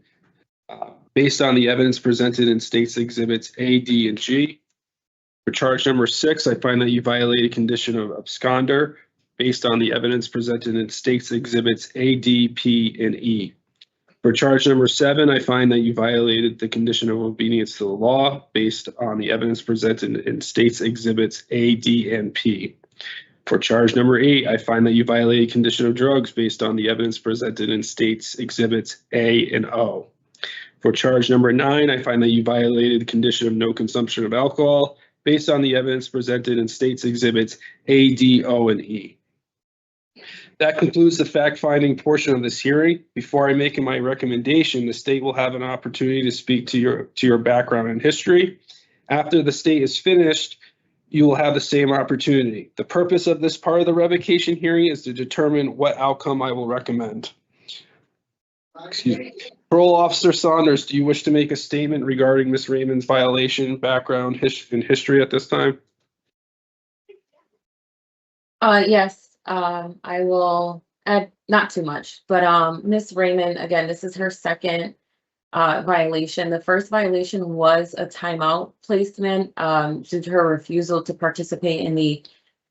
based on the evidence presented in State's Exhibits A, D, and G. For charge number 6, I find that you violated condition of absconder based on the evidence presented in State's Exhibits A, D, P, and E. For charge number 7, I find that you violated the condition of obedience to the law based on the evidence presented in State's Exhibits A, D, and P. For charge number 8, I find that you violated condition of drugs based on the evidence presented in State's Exhibits A and O. For charge number 9, I find that you violated the condition of no consumption of alcohol based on the evidence presented in State's Exhibits A, D, O, and E. That concludes the fact-finding portion of this hearing. Before I make my recommendation, the state will have an opportunity to speak to your background and history. After the state is finished, you will have the same opportunity. The purpose of this part of the revocation hearing is to determine what outcome I will recommend. Excuse me. Parole Officer Saunders, do you wish to make a statement regarding Ms. Raymond's violation, background, and history at this time? Yes, I will add not too much, but Ms. Raymond, again, this is her second violation. The first violation was a timeout placement due to her refusal to participate in the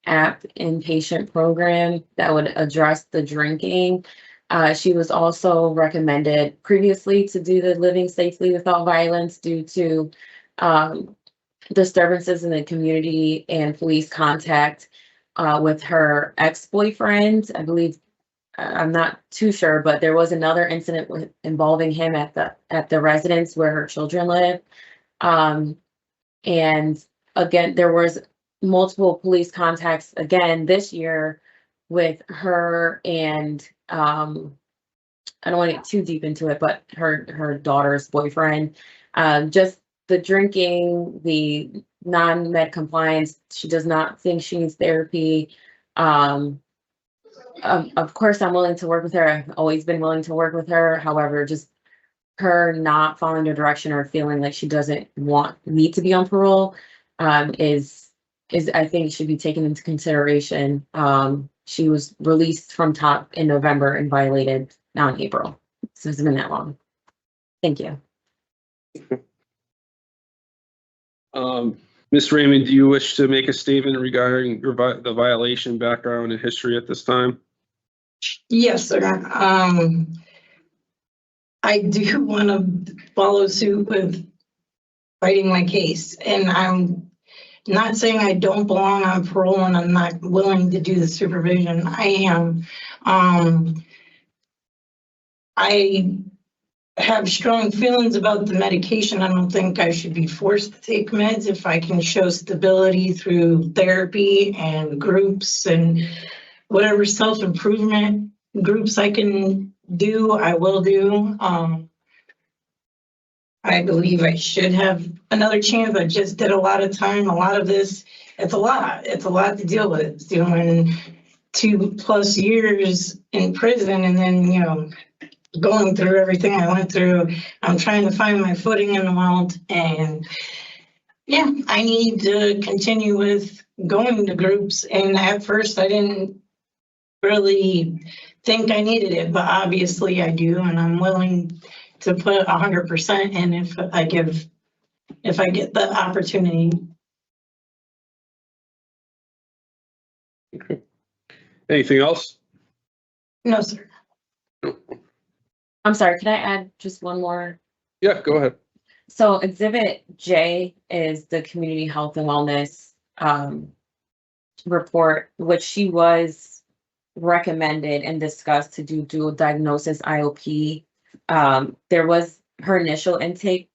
app inpatient program that would address the drinking. She was also recommended previously to do the living safely without violence due to disturbances in the community and police contact with her ex-boyfriend. I believe I'm not too sure, but there was another incident involving him at the residence where her children live. And again, there was multiple police contacts again this year with her and I don't want to get too deep into it, but her daughter's boyfriend. Just the drinking, the non-med compliance. She does not think she needs therapy. Of course, I'm willing to work with her. I've always been willing to work with her. However, just her not following the direction or feeling like she doesn't need to be on parole is I think should be taken into consideration. She was released from TOP in November and violated now in April. So it's been that long. Thank you. Ms. Raymond, do you wish to make a statement regarding the violation, background, and history at this time? Yes, sir. I do want to follow suit with fighting my case, and I'm not saying I don't belong on parole and I'm not willing to do the supervision. I am. I have strong feelings about the medication. I don't think I should be forced to take meds if I can show stability through therapy and groups and whatever self-improvement groups I can do, I will do. I believe I should have another chance. I just did a lot of time, a lot of this. It's a lot to deal with, doing 2+ years in prison and then, going through everything I went through. I'm trying to find my footing in the world, and yeah, I need to continue with going to groups. And at first I didn't really think I needed it, but obviously I do, and I'm willing to put 100% in if I get the opportunity. Okay. Anything else? No, sir. I'm sorry, can I add just one more? Yeah, go ahead. So Exhibit J is the community health and wellness report, which she was recommended and discussed to do dual diagnosis IOP. There was her initial intake.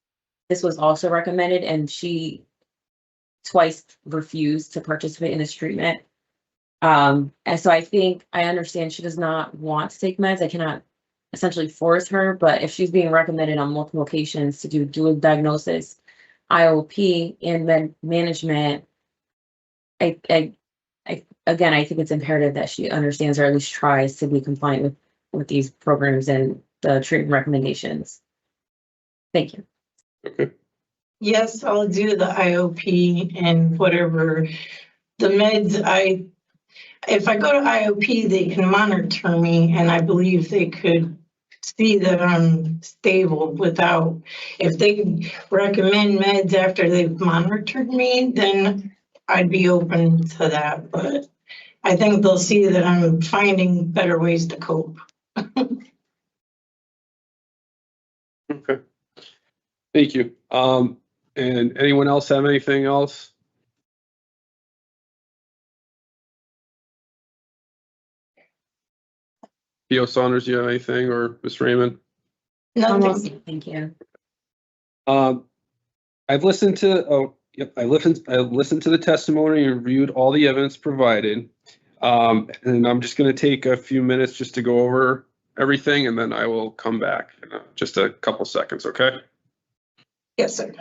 This was also recommended, and she twice refused to participate in this treatment. And so I think I understand she does not want to take meds. I cannot essentially force her, but if she's being recommended on multiple occasions to do dual diagnosis, IOP, and then management, I think it's imperative that she understands or at least tries to be compliant with these programs and the treatment recommendations. Thank you. Okay. Yes, I'll do the IOP and whatever the meds. If I go to IOP, they can monitor me, and I believe they could see that I'm stable without, if they recommend meds after they've monitored me, then I'd be open to that. But I think they'll see that I'm finding better ways to cope. Okay. Thank you. And anyone else have anything else? Theo Saunders, you have anything, or Ms. Raymond? No, thank you. I've listened to, I listened to the testimony and reviewed all the evidence provided. And I'm just going to take a few minutes just to go over everything, and then I will come back in just a couple seconds, okay? Yes, sir.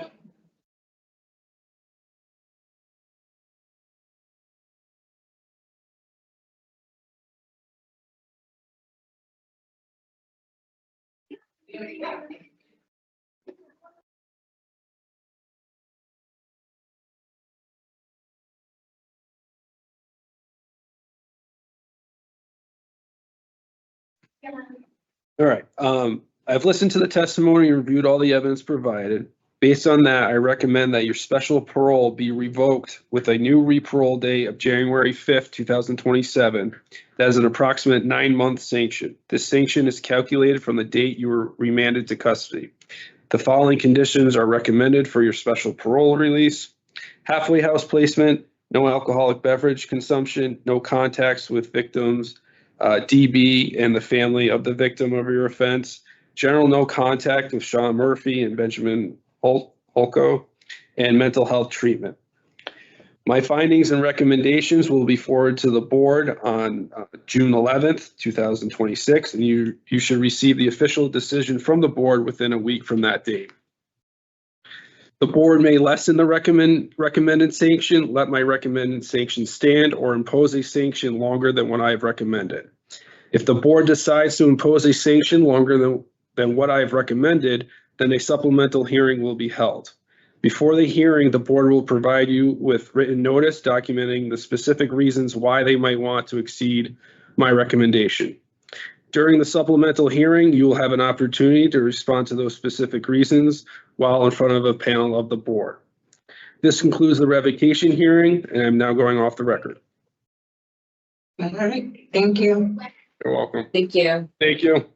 All right. I've listened to the testimony and reviewed all the evidence provided. Based on that, I recommend that your special parole be revoked with a new re-parole date of January 5th, 2027. That is an approximate 9-month sanction. This sanction is calculated from the date you were remanded to custody. The following conditions are recommended for your special parole release: halfway house placement, no alcoholic beverage consumption, no contacts with victims DB and the family of the victim of your offense, general no contact with Sean Murphy and Benjamin Holko, and mental health treatment. My findings and recommendations will be forwarded to the board on June 11th, 2026, and you should receive the official decision from the board within a week from that date. The board may lessen the recommended sanction, let my recommended sanction stand, or impose a sanction longer than what I have recommended. If the board decides to impose a sanction longer than what I have recommended, then a supplemental hearing will be held. Before the hearing, the board will provide you with written notice documenting the specific reasons why they might want to exceed my recommendation. During the supplemental hearing, you will have an opportunity to respond to those specific reasons while in front of a panel of the board. This concludes the revocation hearing, and I'm now going off the record. All right, thank you. You're welcome. Thank you. Thank you.